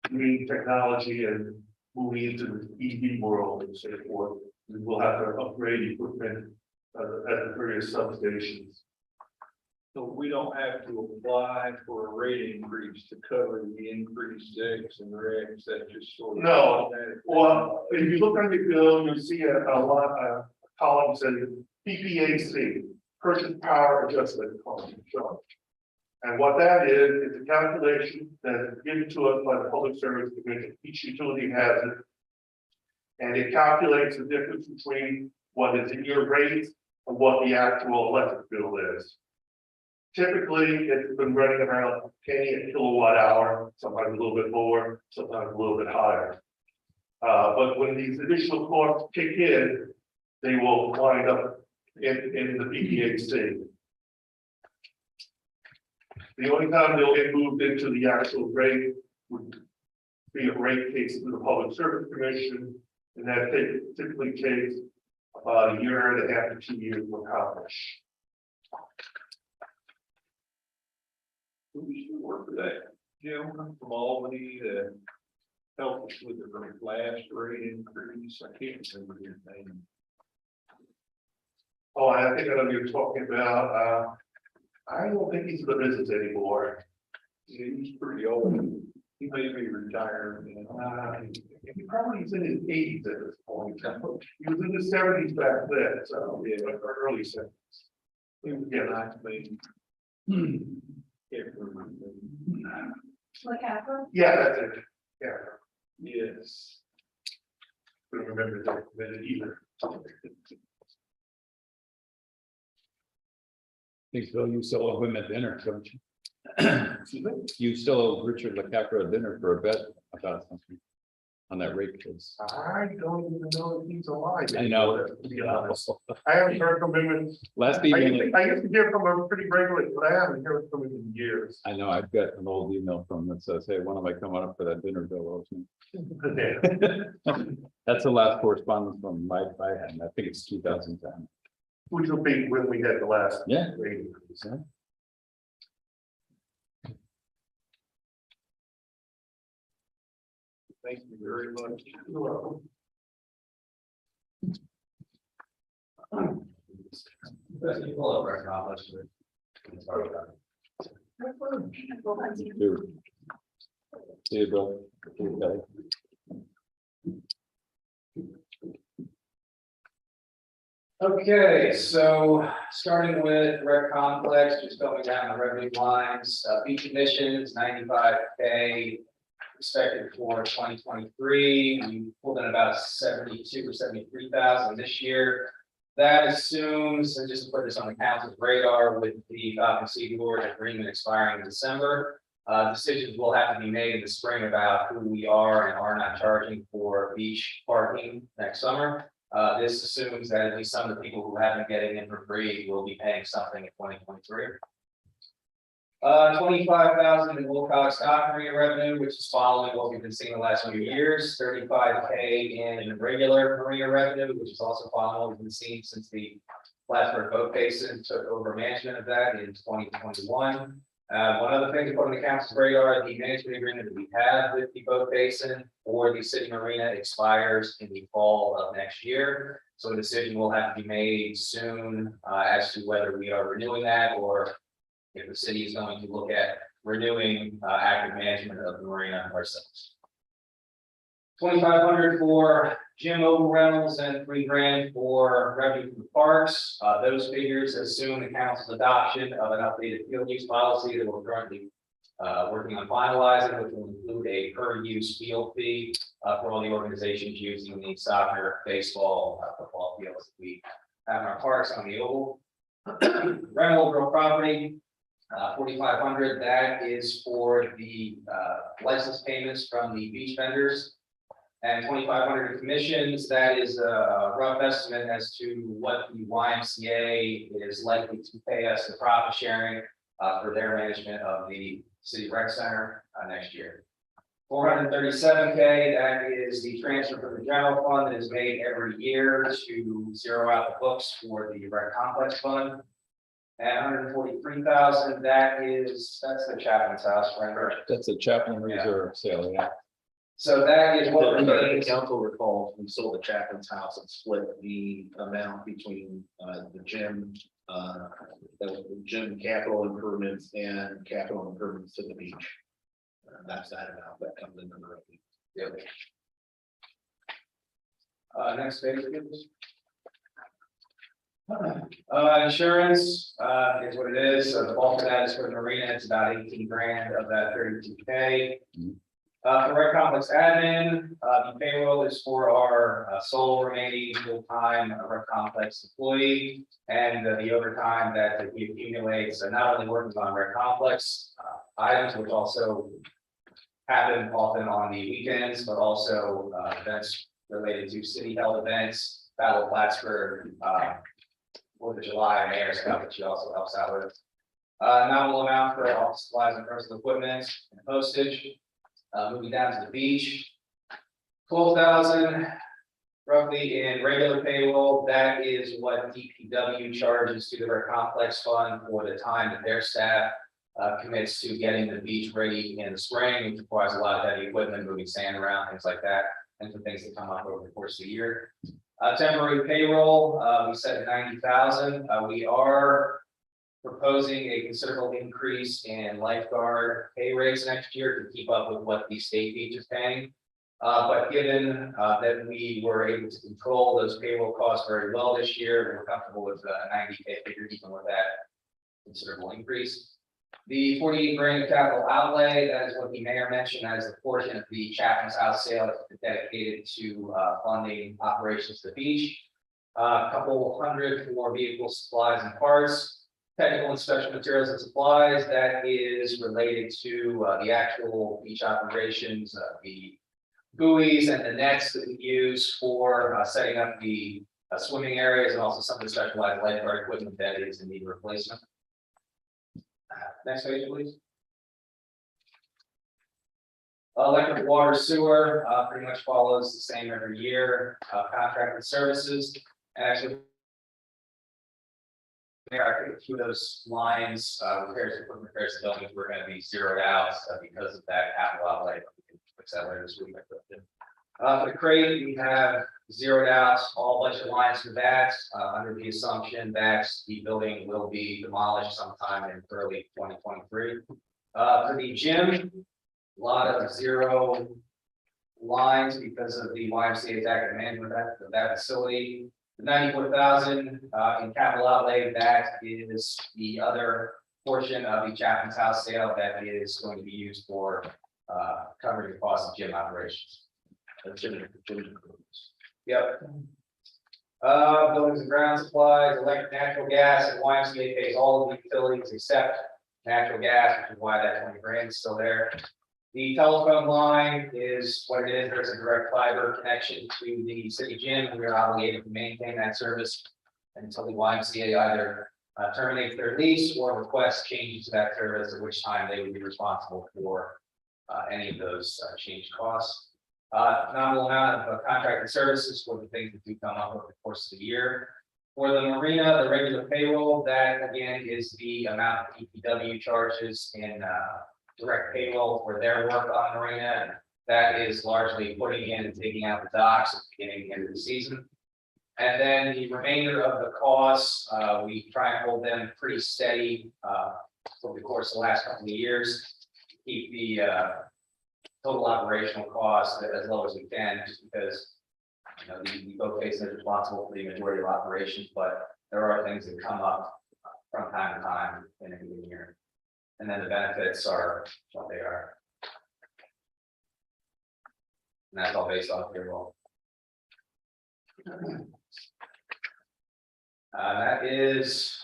green technology and moving into the EV world and so forth. We will have to upgrade equipment at the various substations. So we don't have to apply for a rate increase to cover the increased X and regs, that just sort of. No. Well, if you look on the bill, you'll see a lot of columns in PPAC, purchase power adjustment cost charge. And what that is a calculation that is given to us by the Public Service Commission. Each utility has it. And it calculates the difference between what is in your rate and what the actual electric bill is. Typically, it's been running around a penny a kilowatt hour, sometimes a little bit more, sometimes a little bit higher. But when these additional costs kick in, they will wind up in the PPAC. The only time they'll get moved into the actual rate would be a rate case through the Public Service Commission, and that typically takes about a year and a half to 2 years to accomplish. We used to work with that gentleman from Albany that helped us with the last rate increase. I can't remember his name. Oh, I think I know what you're talking about. I don't think he's in the business anymore. He's pretty old. He may be retired. He probably is in his 80s at this point. He was in his 70s back then, so yeah, like early 70s. He was Yeah. nice, maybe. Can't remember his name. What happened? Yeah, that's it. Yeah, Yes. couldn't remember that minute either. Thanks, Bill. You still owe him a dinner, don't you? Excuse me? You still owe Richard LaCapra a dinner for a bet about something. on that rate case. I don't even know if he's alive. I know. anymore, to be honest. I haven't heard from him in, Last I email, used to hear from him pretty regularly, but I haven't heard from him in years. I know, I've got an old email from him that says, hey, when am I coming up for that dinner bill? That's the last correspondence from Mike I had, and I think it's 2010. Which will be when we had the last. Yeah. rate increase. Thank you very much. You're welcome. Pull up our accomplished. Dude. See you, Bill. Okay. Okay, so starting with rec complex, just going down the revenue lines, beach admissions, 95K. Expected for 2023, we pulled in about 72 or 73,000 this year. That assumes, and just to put this on the council's radar with the Falcon Seaboard agreement expiring in December. Decisions will have to be made in the spring about who we are and are not charging for beach parking next summer. This assumes that at least some of the people who have been getting in for free will be paying something in 2023. 25,000 in Wilcox dock marina revenue, which is following what we've been seeing the last few years. 35K in regular marina revenue, which is also following what we've been seeing since the Plattsburgh Boat Basin took over management of that in 2021. One other thing to put on the council's radar, the management agreement that we have with the boat basin or the city marina expires in the fall of next year. So a decision will have to be made soon as to whether we are renewing that or if the city is going to look at renewing active management of the marina ourselves. 2,500 for gym over rentals and $3,000 for revenue from the parks. Those figures assume the council's adoption of an updated field use policy that we're currently working on finalizing, which will include a per use field fee for all the organizations using the soccer, baseball, football fields that we have in our parks on the oval. Rental of real property. 4,500, that is for the license payments from the beach vendors. And 2,500 in commissions, that is a rough estimate as to what the YMCA is likely to pay us the profit sharing for their management of the city rec center next year. 437K, that is the transfer from the general fund that is made every year to zero out the books for the rec complex fund. And 143,000, that's the Chapman's house, right? That's a Chaplain Reserve sale, yeah. So that is what The council recalls, we sold the Chapman's house and split the amount between the gym. The gym capital improvements and capital improvements to the beach. That's that amount that comes into the revenue. Next page, please. Insurance is what it is. So the bulk of that is for the marina. It's about $18,000 of that $32K. For rec complex admin, the payroll is for our sole remaining full-time rec complex employee and the overtime that we accumulate. So not only working on rec complex items, which also happen often on the weekends, but also events related to city held events, Battle of Plattsburgh, 4th of July, Mayor's Cup, that she also helps out with. Nominal amount for office supplies and personal equipment and postage. Moving down to the beach, 12,000 roughly in regular payroll. That is what DPW charges to the rec complex fund for the time that their staff commits to getting the beach ready in the spring, which requires a lot of heavy equipment, moving sand around, things like that, and some things that come up over the course of the year. Temporary payroll, we set at 90,000. We are proposing a considerable increase in lifeguard pay rates next year to keep up with what the state beach is paying. But given that we were able to control those payroll costs very well this year, we're comfortable with a 90K figure, even with that considerable increase. The 48 grand of capital outlay, that is what the mayor mentioned as the portion of the Chapman's house sale dedicated to funding operations to the beach. A couple hundred for vehicle supplies and parts. Technical inspection materials and supplies, that is related to the actual beach operations, the buoys and the nets that we use for setting up the swimming areas and also some of the specialized lifeguard equipment that is in need of replacement. Next page, please. Electric, water, sewer, pretty much follows the same every year, contracted services, and actually. There are a few of those lines, repairs, equipment repairs, to buildings, we're gonna be zeroed out because of that capital outlay. Fix that later this week. For the crate, we have zeroed out all budget lines for that, under the assumption that the building will be demolished sometime in early 2023. For the gym, a lot of zero lines because of the YMCA's active management of that facility. The 94,000 in capital outlay, that is the other portion of the Chapman's house sale that is going to be used for covering the cost of gym operations. Yep. Buildings and ground supplies, electric, natural gas, and YMCA pays all of the utilities except natural gas, which is why that 20 grand is still there. The telephone line is what it is. There's a direct fiber connection to the city gym. We are obligated to maintain that service until the YMCA either terminates their lease or requests changes to that service, at which time they would be responsible for any of those change costs. Nominal amount of contracted services for the things that do come up over the course of the year. For the marina, the regular payroll, that again is the amount of DPW charges in direct payroll for their work on the marina. That is largely putting in and taking out the docks at the beginning and end of the season. And then the remainder of the costs, we try and hold them pretty steady over the course of the last couple of years. Keep the total operational costs as low as we can, just because the boat base is responsible for the majority of operations, but there are things that come up from time to time in a given year. And then the benefits are what they are. And that's all based off payroll. That is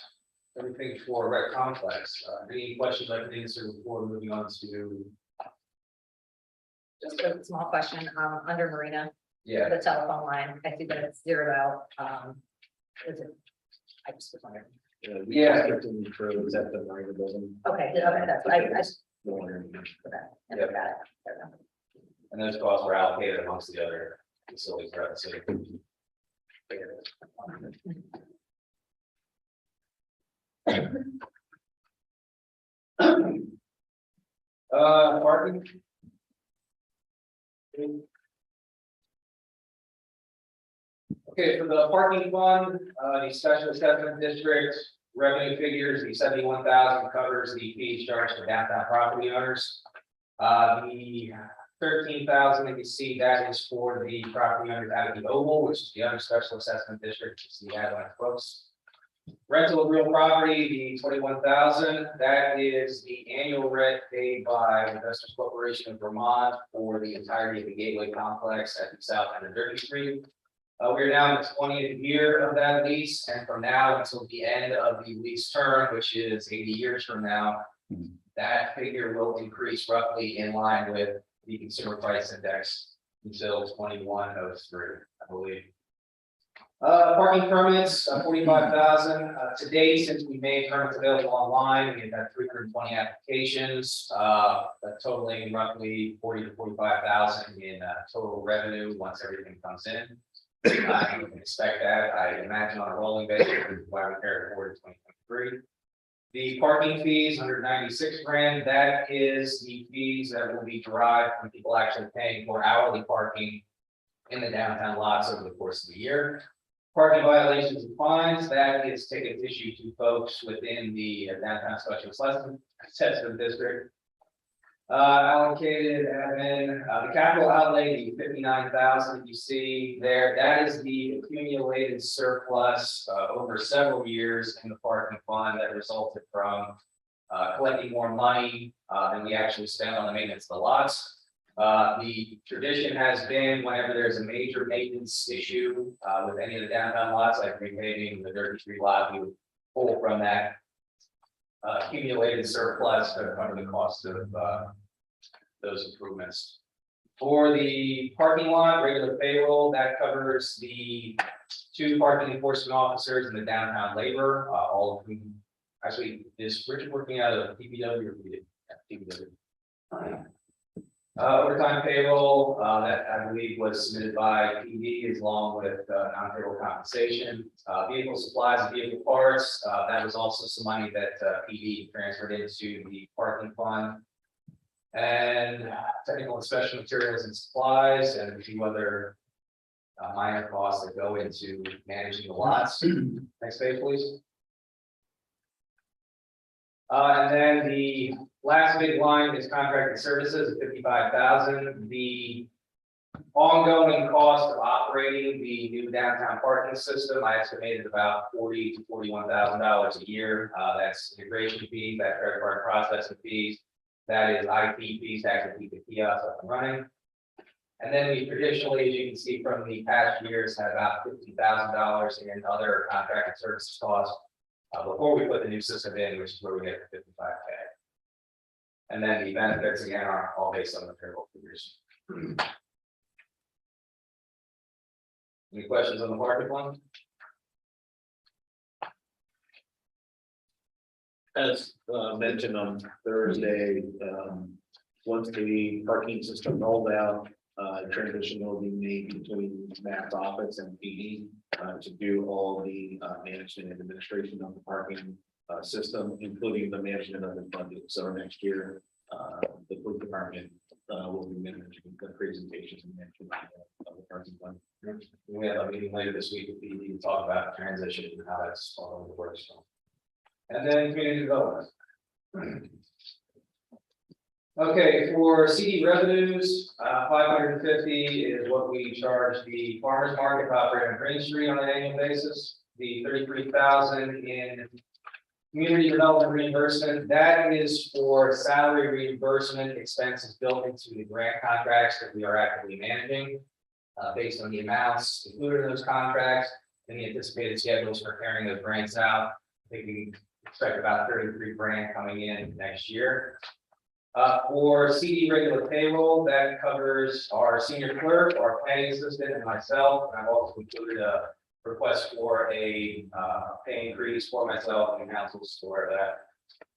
everything for Rec Complex. Any questions I can answer before moving on to? Just a small question, under Marina, Yeah, the telephone line, I see that it's zeroed out. Is it? I just was wondering. Yeah. Was at the Marina building. Okay, that's what I just. No wonder. I never got it. There we go. and those costs were allocated amongst the other facilities throughout the city. Parking. Okay, for the parking fund, the special assessment district revenue figures, the 71,000 covers the fees charged to downtown property owners. The 13,000 that you see, that is for the property owners out of the Oval, which is the other special assessment district. You see that on folks. Rental of real property, the 21,000, that is the annual rent paid by Investors Corporation of Vermont for the entirety of the Gateway complex at the south end of Derby Street. We're now in the 20th year of that lease, and from now until the end of the lease term, which is 80 years from now, that figure will increase roughly in line with the consumer price index until 2103, I believe. Parking permits, 45,000 to date. Since we made permits available online, we've had 320 applications, totaling roughly 40 to 45,000 in total revenue once everything comes in. You can expect that, I imagine, on a rolling basis, why we carry forward to 2023. The parking fees, 196 grand, that is the fees that will be derived from people actually paying for hourly parking in the downtown lots over the course of the year. Parking violations and fines, that is tickets issued to folks within the downtown special assessment district. Allocated admin, the capital outlay, the 59,000 you see there, that is the accumulated surplus over several years in the parking fund that resulted from collecting more money than we actually spend on the maintenance of the lots. The tradition has been whenever there's a major maintenance issue with any of the downtown lots, like repaving the Derby Street lot, we would pull from that accumulated surplus to cover the cost of those improvements. For the parking lot, regular payroll, that covers the 2 parking enforcement officers and the downtown labor, all of whom, actually, is Richard working out of DPW or PD? Yeah, DPW. Overtime payroll, that I believe was submitted by PD along with non-payroll compensation. Vehicle supplies and vehicle parts, that was also some money that PD transferred into the parking fund. And technical and special materials and supplies and a few other minor costs that go into managing the lots. Next page, please. And then the last big line is contracted services at 55,000. The ongoing cost of operating the new downtown parking system, I estimated about $40,000 to $41,000 a year. That's integration fees, that credit card processing fees. That is IT fees to actually keep the kiosk up and running. And then we traditionally, as you can see from the past years, had about $50,000 in other contracted services costs before we put the new system in, which is where we get the 55K. And then the benefits again are all based on the payroll figures. Any questions on the market one? As mentioned on Thursday, once the parking system rolled out, transition will be made between Matt's office and PD to do all the management and administration of the parking system, including the management of the budget. So next year, the police department will be managing the presentations and management of the parking fund. We have a meeting later this week with PD to talk about transition and how that's all going to work. And then community development. Okay, for CD revenues, 550 is what we charge the farmers market to operate on Green Street on an annual basis. The 33,000 in community development reimbursement, that is for salary reimbursement expenses built into the grant contracts that we are actively managing. Based on the amounts included in those contracts and the anticipated schedules for carrying those grants out. I think we expect about 33 grand coming in next year. For CD regular payroll, that covers our senior clerk, our planning assistant, and myself. And I've also included a request for a pay increase for myself and council for that.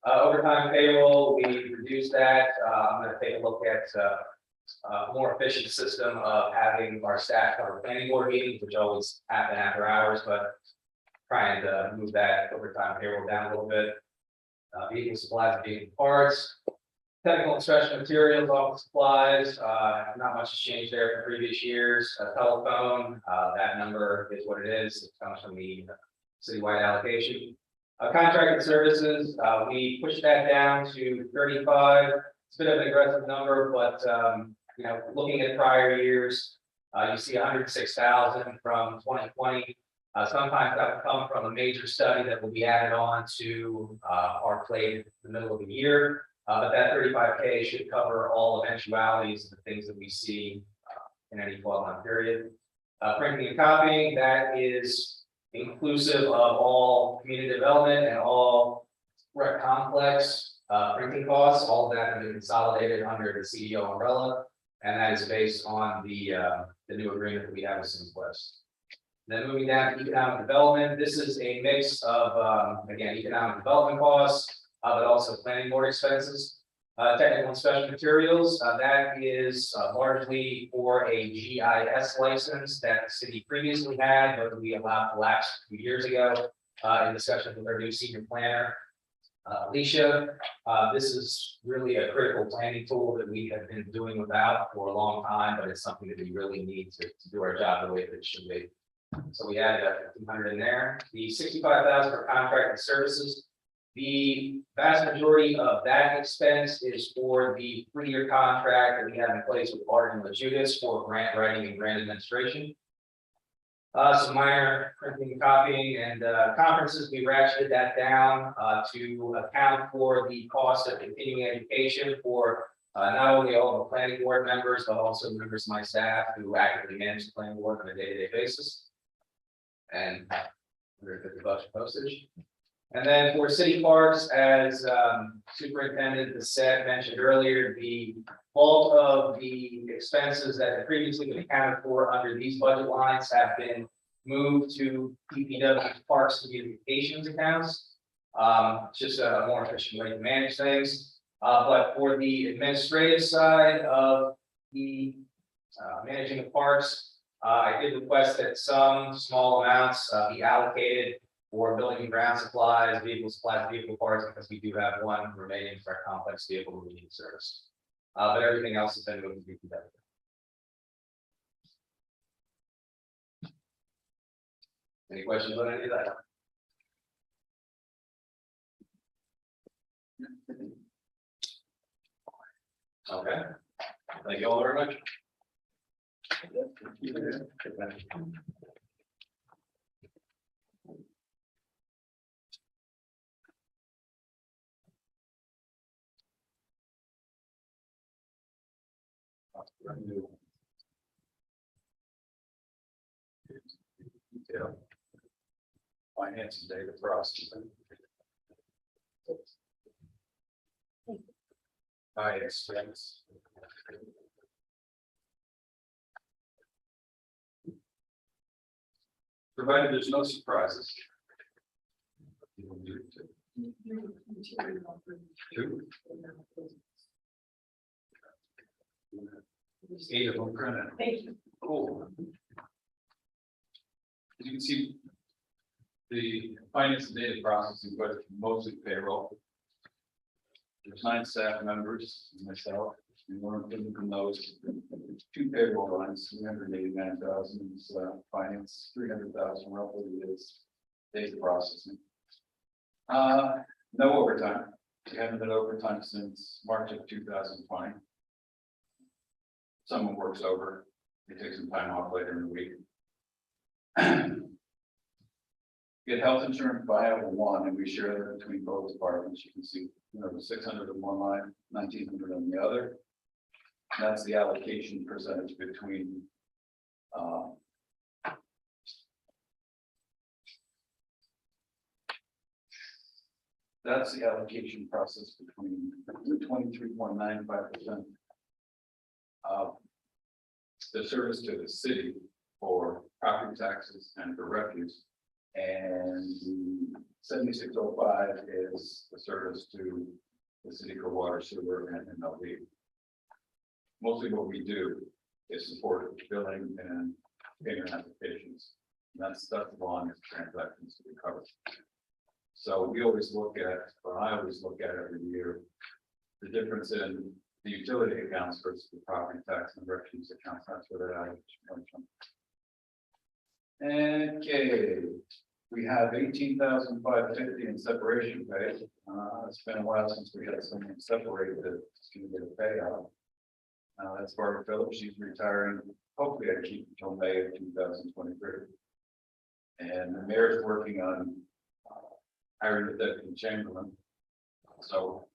Overtime payroll, we reduced that. I'm going to take a look at more efficient system of having our staff cover planning board meetings, which always happen after hours, but trying to move that overtime payroll down a little bit. Vehicle supplies and vehicle parts. Technical and special materials, office supplies, not much has changed there from previous years. A telephone, that number is what it is. It comes from the citywide allocation. Contracted services, we pushed that down to 35. It's a bit of an aggressive number, but you know, looking at prior years, you see 106,000 from 2020. Sometimes that will come from a major study that will be added on to our plate in the middle of the year. But that 35K should cover all eventualities of the things that we see in any 12-month period. Printing and copying, that is inclusive of all community development and all rec complex printing costs. All of that have been consolidated under the CEO umbrella, and that is based on the new agreement that we have with Simquest. Then moving down to economic development, this is a mix of again economic development costs. But also planning board expenses, technical and special materials. That is largely for a GIS license that the city previously had, but we allowed to lapse a few years ago in discussion with our new senior planner, Alicia. This is really a critical planning tool that we have been doing without for a long time, but it's something that we really need to do our job the way that it should be. So we added 1,500 in there. The 65,000 for contracted services. The vast majority of that expense is for the 3-year contract that we have in place with Barton and Judas for grant writing and grant administration. Some minor printing and copying and conferences, we ratcheted that down to account for the cost of continuing education for not only all the planning board members, but also members of my staff who actively manage the planning board on a day-to-day basis. And $150 for postage. And then for city parks, as Superintendent Bissett mentioned earlier, the bulk of the expenses that had previously been accounted for under these budget lines have been moved to DPW Parks and Beautifications accounts. Just a more efficient way to manage things. But for the administrative side of the managing the parks, I did request that some small amounts be allocated for building and ground supplies, vehicle supplies, vehicle parts, because we do have one remaining for our complex vehicle remedial service. But everything else has been moved to DPW. Any questions on any of that? Okay, thank you all very much. Detail. Finance and data processing. High expense. Provided there's no surprises. Two. 8 of them printed. Cool. As you can see, the finance and data processing budget mostly payroll. There's 9 staff members, and myself, and we're including from those 2 payroll lines, 389,000 is finance, 300,000 roughly is data processing. No overtime. We haven't been overtime since March of 2020. Someone works over, they take some time off later in the week. Get health insurance by one, and we share that between both departments. You can see, the 600 on one line, 1,900 on the other. That's the allocation percentage between. That's the allocation process between the 23.95% of the service to the city for property taxes and for refuse. And the 7605 is the service to the city for water, sewer, and MLB. Mostly what we do is support billing and payment applications. And that's the longest transactions to be covered. So we always look at, or I always look at every year, the difference in the utility accounts versus the property tax and refuse accounts. That's where that allocation comes from. Okay, we have 18,550 in separation pay. It's been a while since we had someone separated that's going to get a payout. That's Barbara Phillips. She's retiring. Hopefully, I keep until May of 2023. And the mayor's working on hiring a deputy chamberlain. So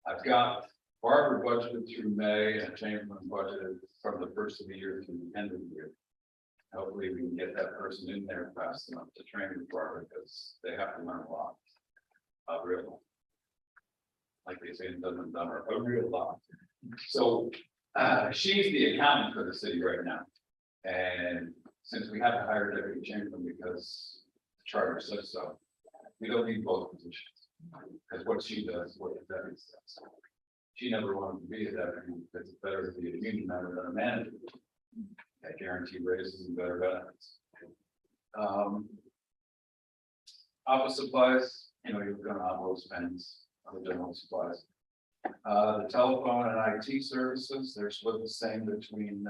I've got Barbara budgeted through May and Chamberlain budgeted from the first of the year to the end of the year. Hopefully we can get that person in there fast enough to train the Barbara, because they have to learn a lot. A real, like they say in Dublin, a real lot. So she's the accountant for the city right now. And since we have to hire a deputy chamberlain because the charter says so, we don't need both positions. Because what she does, what the deputy does. She never wanted to be a deputy because it's better to be a union member than a manager. That guarantee raises and better benefits. Office supplies, you're going to envelope spends, other general supplies. The telephone and IT services, they're split the same between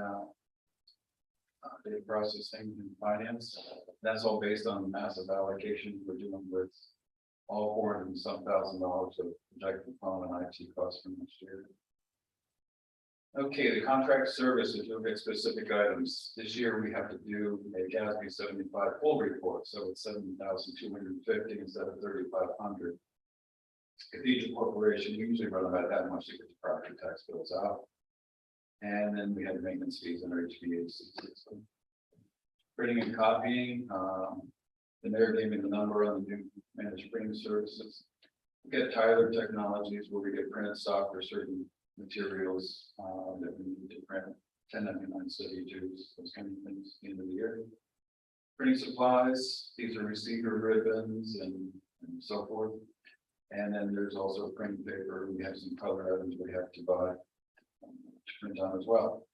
data processing and finance. That's all based on the massive allocation we're dealing with. All $400,000 and some of projected phone and IT costs for next year. Okay, the contract services, you'll get specific items. This year we have to do a GASB 75 full report, so it's 7,250 instead of 3,500. Cathedral Corporation usually run about that much to get the property tax bills out. And then we have maintenance fees and our HVAC system. Printing and copying, And they're giving the number on the new managed printing services. We get Tyler Technologies where we get printed stock for certain materials that we need to print, 1099 city dues, those kind of things, at the end of the year. Printing supplies, these are receiver ribbons and so forth. And then there's also printing paper, we have some color items we have to buy to print on as well.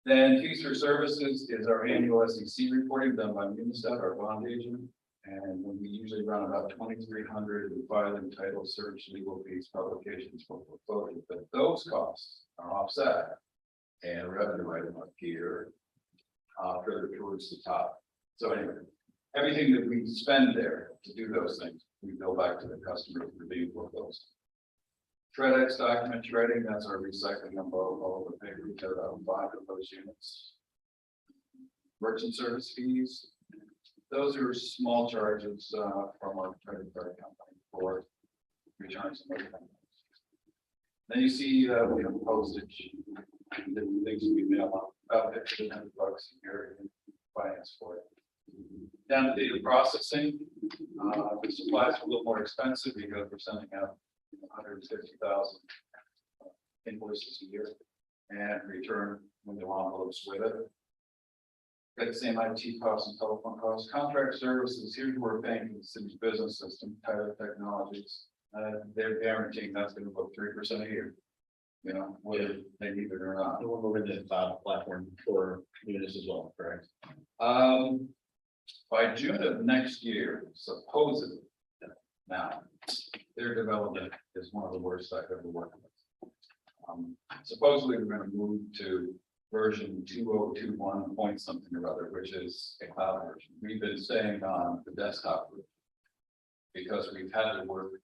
Then fees for services is our annual SEC reporting done by Munistat, our bond agent. And we usually run about 2,300 in filing, title search, legal fees, publications for foreclosure, but those costs are offset. And revenue item up here, further towards the top. So anyway, everything that we spend there to do those things, we bill back to the customer for being foreclosed. TredX document shredding, that's our recycling of all the paper we tear out and buy of those units. Merchant service fees, those are small charges from our credit card company for returns and other things. Then you see we have postage, the things we mail out, about $1,500 a year in finance for it. Down to data processing, the supplies are a little more expensive because we're sending out 150,000 invoices a year and return window envelopes with it. Got the same IT costs and telephone costs. Contract services, here's where we're paying for the city's business system, Tyler Technologies. They're guaranteeing that's going to go 3% a year. You know, whether they need it or not. And we're moving to the cloud platform for Munis as well, correct? By June of next year, supposedly, now, their development is one of the worst I've ever worked with. Supposedly, we're gonna move to version 2021 point something or other, which is a cloud version. We've been staying on the desktop version because we've had to work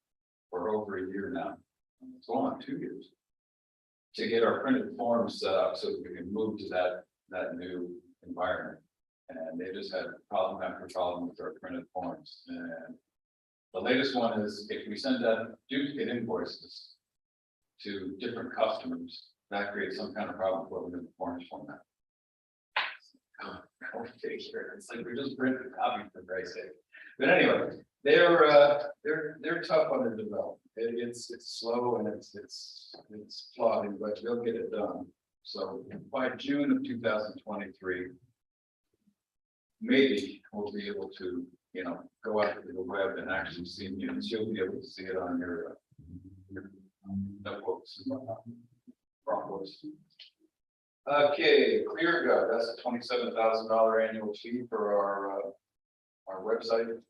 for over a year now. It's going on 2 years to get our printed forms set up so that we can move to that new environment. And they just had problem after problem with our printed forms. And the latest one is if we send out duplicate invoices to different customers, that creates some kind of problem for them in the forms format. It's like we're just printing a copy for Christ's sake. But anyway, they're tough on their development. It's slow and it's plodding, but they'll get it done. So by June of 2023, maybe we'll be able to, you know, go out to the web and actually see units. You'll be able to see it on your notebooks and whatnot. Okay, ClearGov, that's a $27,000 annual fee for our website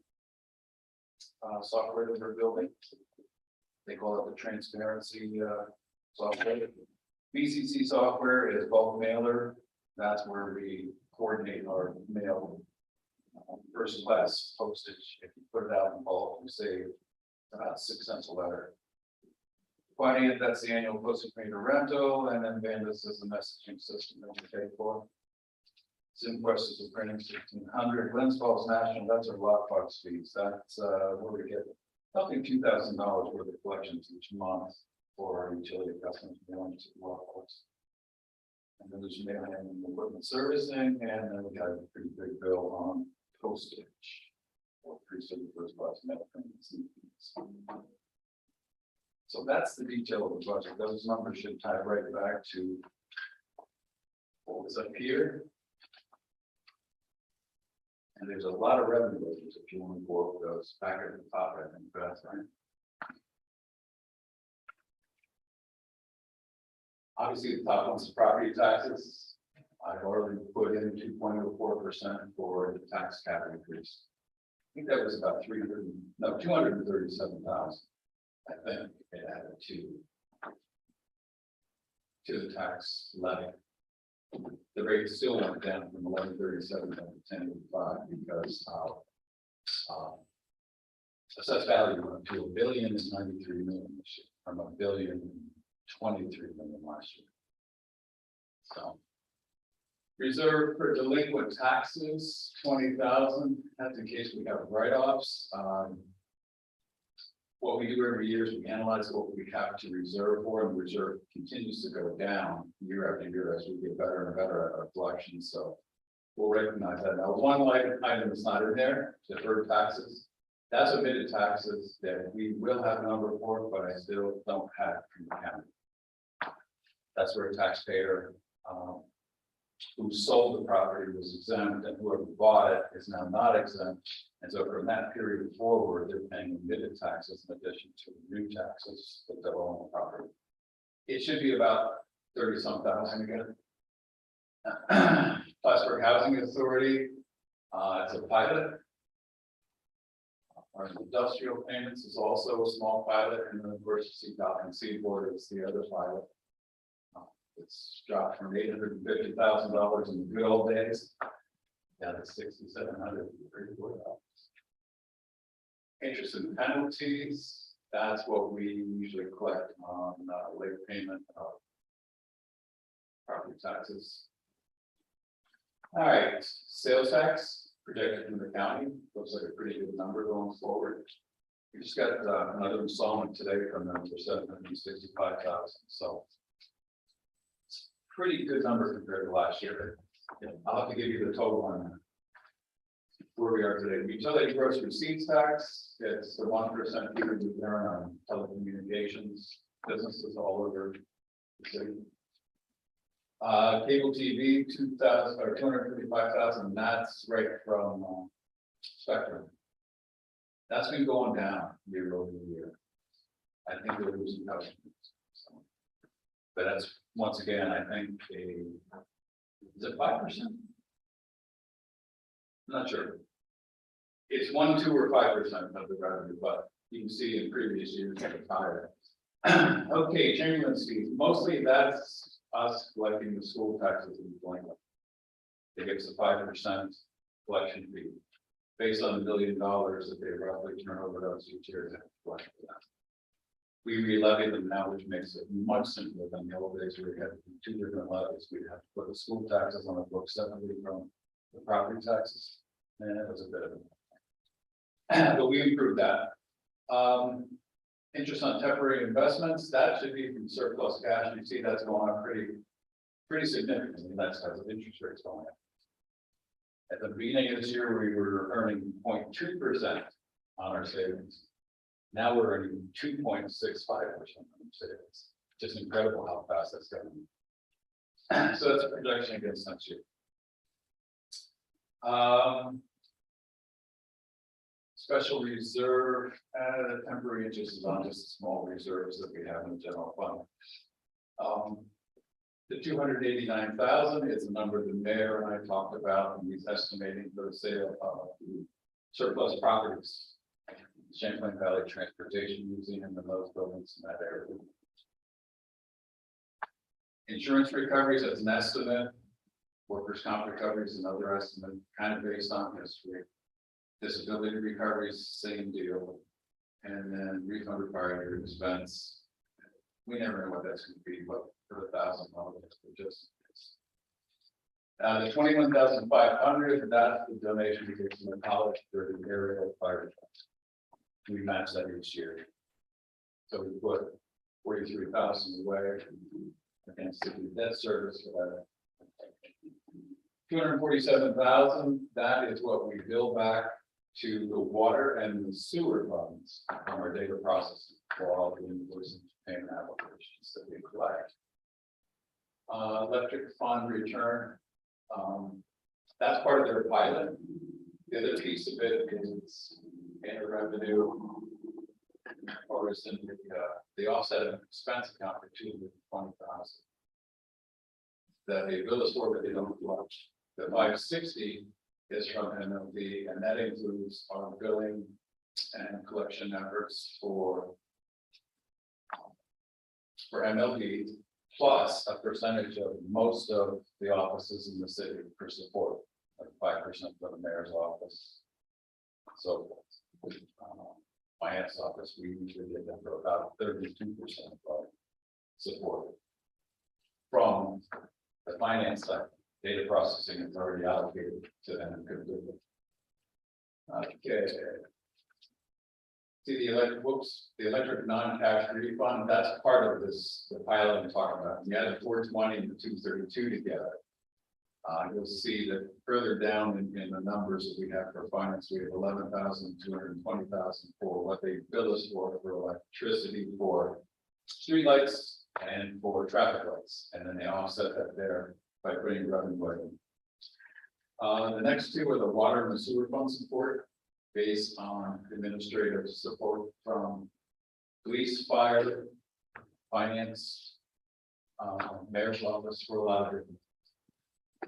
software that we're building. They call it the transparency software. BCC software is bulk mailer. That's where we coordinate our mail. First class postage. If you put it out in bulk, we save about 6 cents a letter. Quadient, that's the annual postage meter rental, and then Vandas is the messaging system that we pay for. SimQuest is the printing 1,600. Glens Falls National, that's our lockbox fees. That's where we get roughly $2,000 worth of collections each month for our utility customers mailing to the lockbox. And then there's mailing and equipment servicing, and then we got a pretty big bill on postage for first class mail payments. So that's the detail of the budget. Those numbers should tie right back to what was up here. And there's a lot of revenue issues if you want to go over those back at the top, I think that's right. Obviously, the top one's property taxes. I've already put in 2.04% for the tax cap increase. I think that was about 237,000. I think it added to the tax levy. The rate still went down from 1137 to 1085 because assessed value went to $1,093 million this year from $1,023 million last year. So reserve for delinquent taxes, 20,000. That's in case we have write-offs. What we do every year is we analyze what we have to reserve for, and the reserve continues to go down year after year as we get better and better at our collections. So will recognize that. Now, one line item that's not in there, deferred taxes. That's omitted taxes that we will have a number for, but I still don't have from the county. That's where a taxpayer, who sold the property was exempt, and whoever bought it is now not exempt. And so from that period forward, they're paying omitted taxes in addition to new taxes that they'll own the property. It should be about 30-some thousand again. Plattsburgh Housing Authority, it's a pilot. Our industrial payments is also a small pilot, and then of course, you see Falcon Seaboard is the other pilot. It's dropped from $850,000 in the good old days down to $6,734. Interest and penalties, that's what we usually collect on late payment of property taxes. All right, sales tax projected from the county, looks like a pretty good number going forward. We just got another installment today from them for $765,000, so. Pretty good number compared to last year. I'll have to give you the total on where we are today. Utility gross receipts tax, it's the 1% figure we earn on telecommunications businesses all over the city. Cable TV, 2,000 or 255,000. That's right from Spectrum. That's been going down year over year. I think we're losing customers. So. But that's once again, I think is it 5%? Not sure. It's 1, 2, or 5% of the revenue, but you can see in previous years it's higher. Okay, genuine fees. Mostly that's us collecting the school taxes in delinquent. It gives a 5% collection fee based on $1 million that they roughly turn over to us each year. We re-levy them now, which makes it much simpler than the old days where we had 2 different levies. We'd have to put the school taxes on the book separately from the property taxes. And it was a bit of but we improved that. Interest on temporary investments, that should be from surplus cash. You see that's going up pretty significantly. That's because of interest rates going up. At the beginning of this year, we were earning 0.2% on our savings. Now we're earning 2.65% on savings. Just incredible how fast that's going. So that's a projection against next year. Special reserve, temporary interest is on just small reserves that we have in the general fund. The 289,000 is the number the mayor and I talked about, and he's estimating for the sale of surplus properties. Champlain Valley Transportation Museum and those buildings in that area. Insurance recoveries as an estimate, workers' comp recoveries another estimate, kind of based on history. Disability recoveries, same deal, and then refund required expense. We never know what that's going to be, but for $1,000, just. The 21,500, that's the donation we get from the college for the area fire defense. We match that each year. So we put 43,000 away against the debt service for that. 247,000, that is what we bill back to the water and the sewer funds from our data processing for all the invoices and payment applications that we collect. Electric fund return, that's part of their pilot. The other piece of it is inter revenue, or is in the offset of expense account for 220,000 that they bill us for, but they don't watch. The 560 is from MLB, and that includes our billing and collection efforts for MLB, plus a percentage of most of the offices in the city for support, like 5% for the mayor's office. So finance office, we usually get them for about 32% of our support from the finance side. Data processing is already allocated to them completely. Okay. See the electric non-cash refund, that's part of this, the pilot I'm talking about. You added 420 and the 232 together. You'll see that further down in the numbers that we have for finance, we have 11,220,000 for what they bill us for electricity, for streetlights and for traffic lights, and then they offset that there by putting revenue in. The next two are the water and the sewer fund support based on administrative support from police, fire, finance, mayor's office for a lot of different.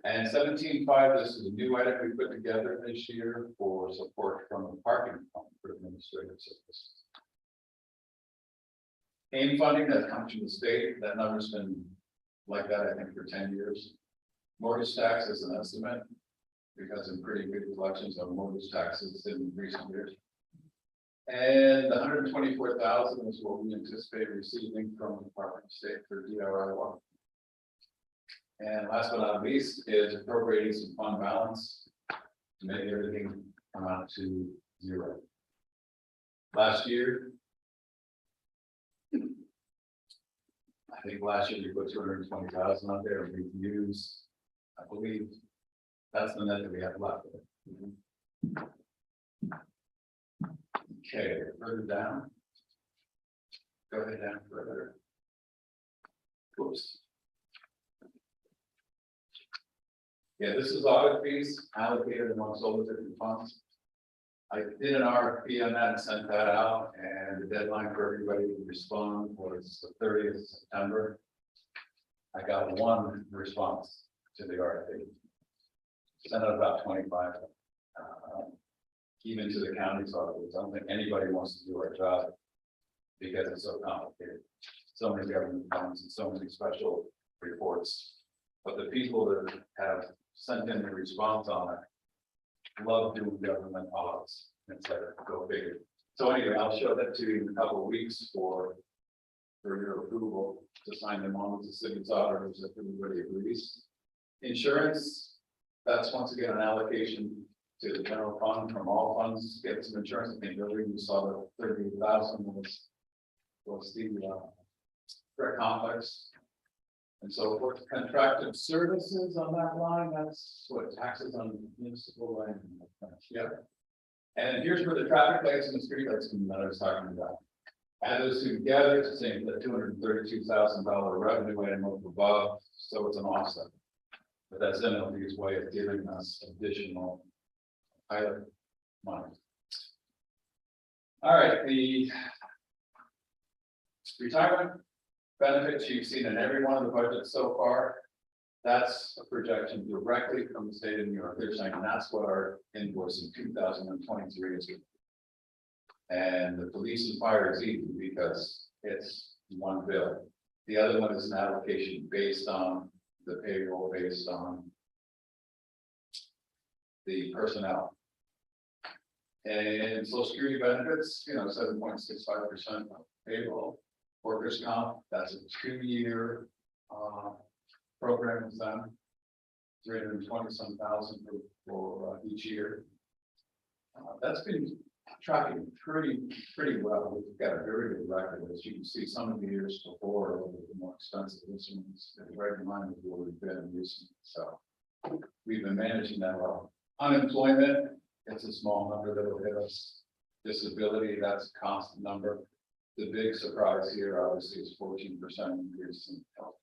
And 17.5, this is a new item we put together this year for support from the parking fund for administrative services. AIM funding that comes from the state, that number's been like that, I think, for 10 years. Mortgage tax is an estimate, because in pretty good collections of mortgage taxes in recent years. And the 124,000 is what we anticipate receiving from the Department of State for DRI1. And last but not least is appropriating some fund balance to make everything come out to zero. Last year, I think last year we put 220,000 out there and we've used, I believe, that's the net that we have left. Okay, further down. Go ahead down further. Whoops. Yeah, this is audit fees allocated amongst all the different funds. I did an RFP on that and sent that out, and the deadline for everybody to respond was the 30th of September. I got one response to the RFP. Sent out about 25. Even to the county's auditors. I don't think anybody wants to do our job because it's so complicated. So many government funds and so many special reports. But the people that have sent in the response on it love doing government audits instead of go figure. So anyway, I'll show that to you in a couple of weeks for your approval to sign them on with the city's auditors if everybody agrees. Insurance, that's once again an allocation to the general fund from all funds, get some insurance. I think earlier you saw the 30,000 was the Brett complex. And so for contracted services on that line, that's what taxes on municipal land. Yeah. And here's where the traffic lights and the street lights that I was talking about. Add those two together, it's the same, the $232,000 revenue item up above, so it's an offset. But that's MLB's way of giving us additional pilot money. All right, the retirement benefits you've seen in every one of the budgets so far. That's a projection directly from the state of New York. They're saying that's what our invoice in 2023 is. And the police and fire is easy because it's one bill. The other one is an allocation based on the payroll, based on the personnel. And Social Security benefits, 7.65% payroll. Workers' comp, that's a 2-year program with them. 320-some thousand for each year. That's been tracking pretty well. We've got a very good record. As you can see, some of the years before were more expensive. This one's right in line with where we've been recently. So we've been managing that well. Unemployment, it's a small number that will hit us. Disability, that's a constant number. The big surprise here, obviously, is 14% increase in health.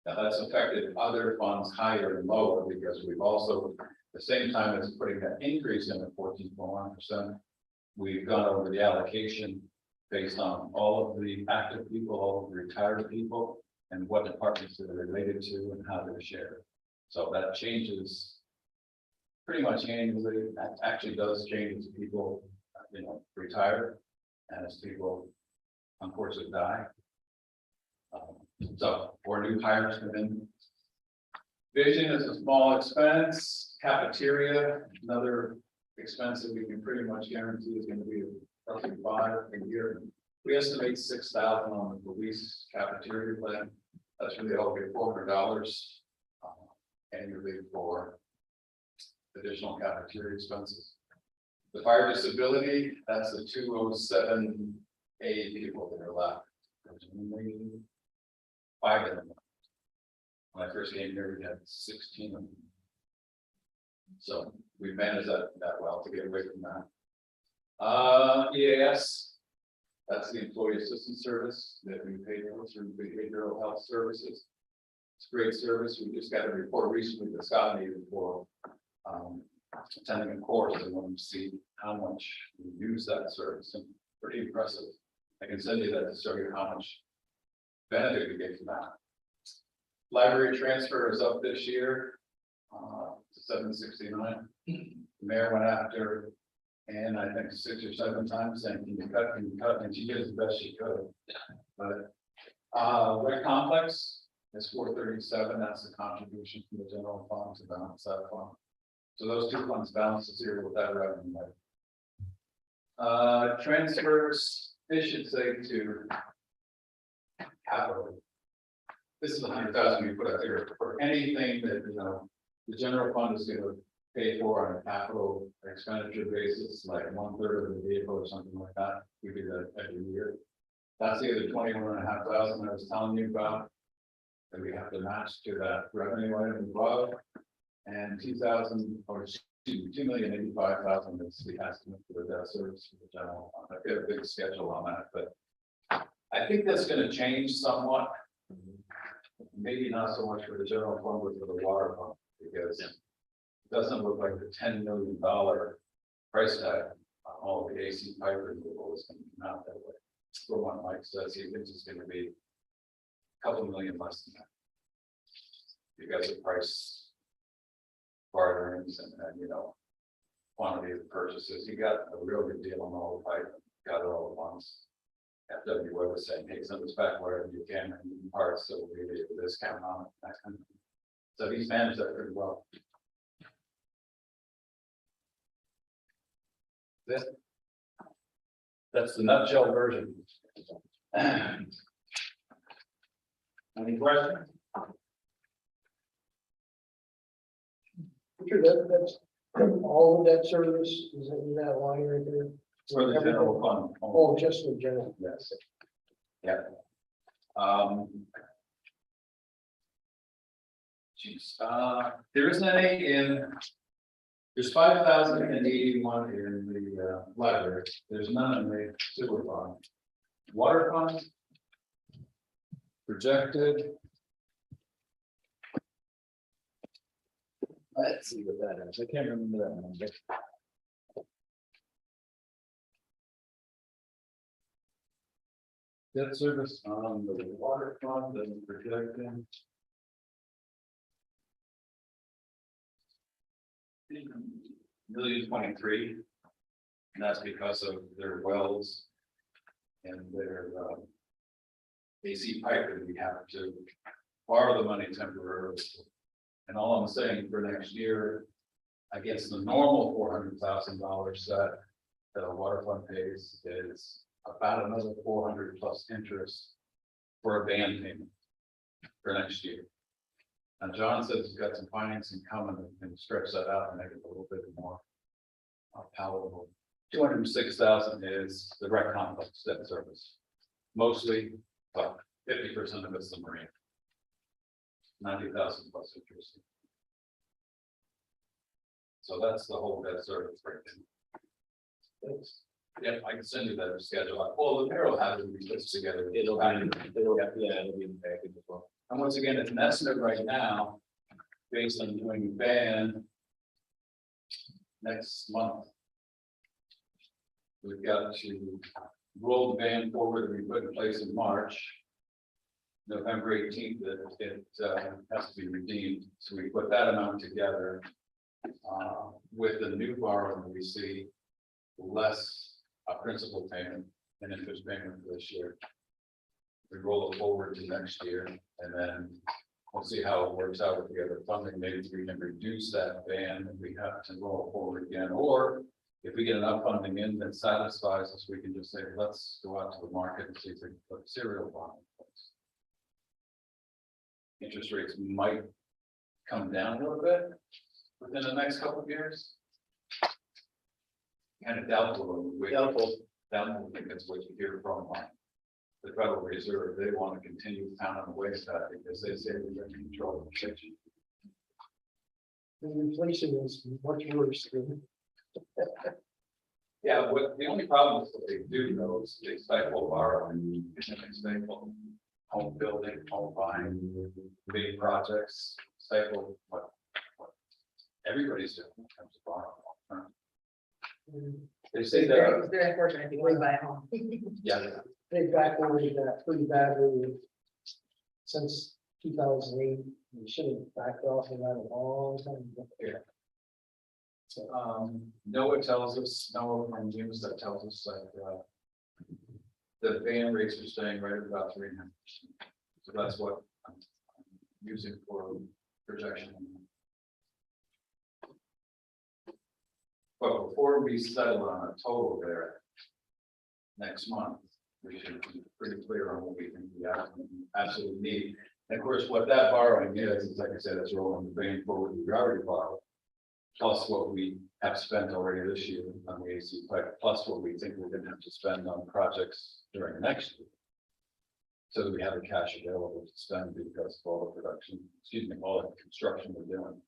Now that's affected other funds higher and lower because we've also, at the same time as putting that increase in at 14.1%, we've gone over the allocation based on all of the active people, all of the retired people, and what departments they're related to and how they're shared. So that changes pretty much annually. That actually does change as people, retire. And as people unfortunately die. So, or new hires come in. Vision is a small expense. Cafeteria, another expense that we can pretty much guarantee is going to be roughly $5 a year. We estimate $6,000 on the police cafeteria plan. That's really all get $400 annually for additional cafeteria expenses. The fire disability, that's the 207A people that are left. There's only 5 of them. When I first came here, we had 16 of them. So we managed that well to get away from that. EAS, that's the Employee Assistance Service that we pay for through Behavioral Health Services. It's a great service. We just got a report recently that Scott needed for attending a course. I wanted to see how much we use that service, and pretty impressive. I can send you that to show you how much benefit we get from that. Library transfer is up this year, to $769. The mayor went after, and I think 6 or 7 times saying, can you cut, and she did as best she could. But, Rec Complex is $437, that's the contribution from the general fund to balance that fund. So those two funds balance the zero with that revenue. Transfers, they should say to capital. This is 100,000 we put out there for anything that, the general fund is gonna pay for on a capital expenditure basis, like 1/3 of the vehicle or something like that. We do that every year. That's the other 21,500 I was telling you about. That we have to match to that revenue item above. And 2,085,000 is the estimate for the debt service for the general fund. I've got a big schedule on that, but I think that's gonna change somewhat. Maybe not so much for the general fund, but for the water fund, because it doesn't look like the $10 million price tag on all the AC pipe removal is going to come out that way. For what Mike says, he thinks it's going to be a couple million less than that. Because of price barterings and quantity of purchases, you got a real good deal on all the pipe, got it all at once. FW was saying, hey, send us back wherever you can and parts, so we'll give you a discount on it, that kind of thing. So he's managed that pretty well. That's the nutshell version. Any questions? Richard, that's all of that service is in that line right there. For the general fund. Oh, just the general. Yes. Yeah. Geez, there isn't any in. There's 5,081 in the library. There's none in the sewer fund. Water fund. Projected. Let's see what that is. I can't remember that number. Debt service on the water fund and projecting. $1,023,000, and that's because of their wells and their AC pipe that we have to borrow the money temporarily. And all I'm saying for next year, against the normal $400,000 that the water fund pays is about another 400 plus interest for a band payment for next year. And John says he's got some financing coming that can stretch that out and make it a little bit more palatable. 206,000 is the rec complex debt service. Mostly, well, 50% of it's the marine. 90,000 plus interest. So that's the whole debt service right there. Yeah, I can send you that schedule. Well, the payroll has to be put together. It'll be in the package as well. And once again, it's an estimate right now, based on doing the ban next month. We've got to roll the ban forward that we put in place in March. November 18th, it has to be redeemed. So we put that amount together with the new borrowing we see less a principal payment and interest payment for this year. We roll it forward to next year, and then we'll see how it works out with the other funding. Maybe we can reduce that ban if we have to roll it forward again, or if we get enough funding in that satisfies us, we can just say, let's go out to the market and see if we can put a serial bond in place. Interest rates might come down a little bit within the next couple of years. Kind of doubtful. I think that's what you hear from the Federal Reserve, they want to continue pounding away at that because they say we're in control of inflation. The inflation is much worse than. Yeah, what, the only problem is what they do though is they stifle borrowing, and they stifle home building, home buying, big projects, stifle what everybody's doing in terms of borrowing. They say It's that, very unfortunate if you want to buy a home. yeah, They backloaded that pretty badly since 2008. We should have backed off of that a long time ago. Yeah. NOAA tells us, NOAA from News that tells us that, the van rates are staying right at about 3.5%. So that's what I'm using for projection. But before we settle on a total there next month, we should be pretty clear on what we think we absolutely need. And of course, what that borrowing is like I said, it's rolling the vein forward, we already borrowed. Plus what we have spent already this year on the AC pipe, plus what we think we're gonna have to spend on projects during next year. So that we have the cash available to spend because of all the production, excuse me, all the construction we're doing.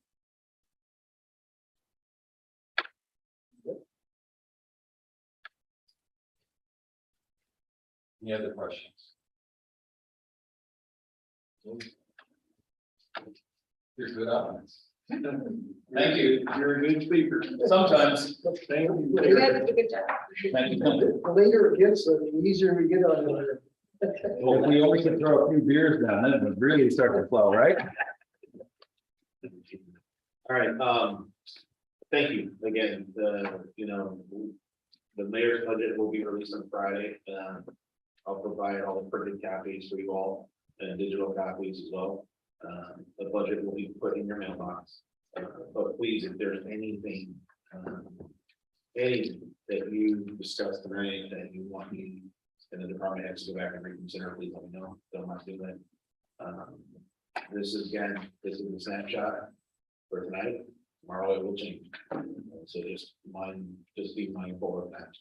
Any other questions? You're good on this. Thank you. You're a good speaker. Sometimes. Thank You guys did a good job. The later it gets, the easier we get on the. Well, if we only could throw a few beers down, then it would really start to flow, right? All right, thank you again, the mayor's budget will be released on Friday. I'll provide all the printed copies for you all and digital copies as well. The budget will be put in your mailbox. But please, if there's anything, anything that you discussed tonight that you want me and the department heads to go back and reconsider, please let me know. Don't mind doing that. This is a snapshot for tonight. Tomorrow it will change. So just be mindful of that.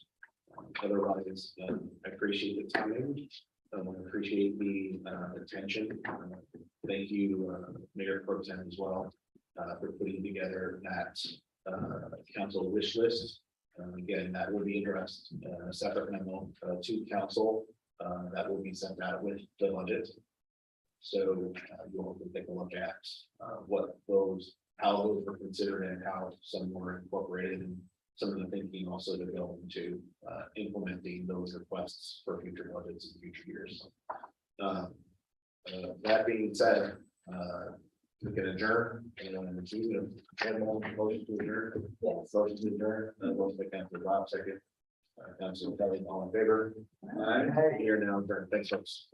Otherwise, I appreciate the time. I appreciate the attention. Thank you, Mayor Pro Tem as well, for putting together that council wish list. Again, that will be addressed in a separate memo to council that will be sent out with the budget. So you'll have to take a look at how those were considered and how some were incorporated, and some of the thinking also to go into implementing those requests for future budgets in future years. That being said, we can adjourn and motion to adjourn. Yes. Motion to adjourn, motion by Councilor Bob, second. Councilor Kelly, all in favor? Here now, adjourned. Thanks, folks.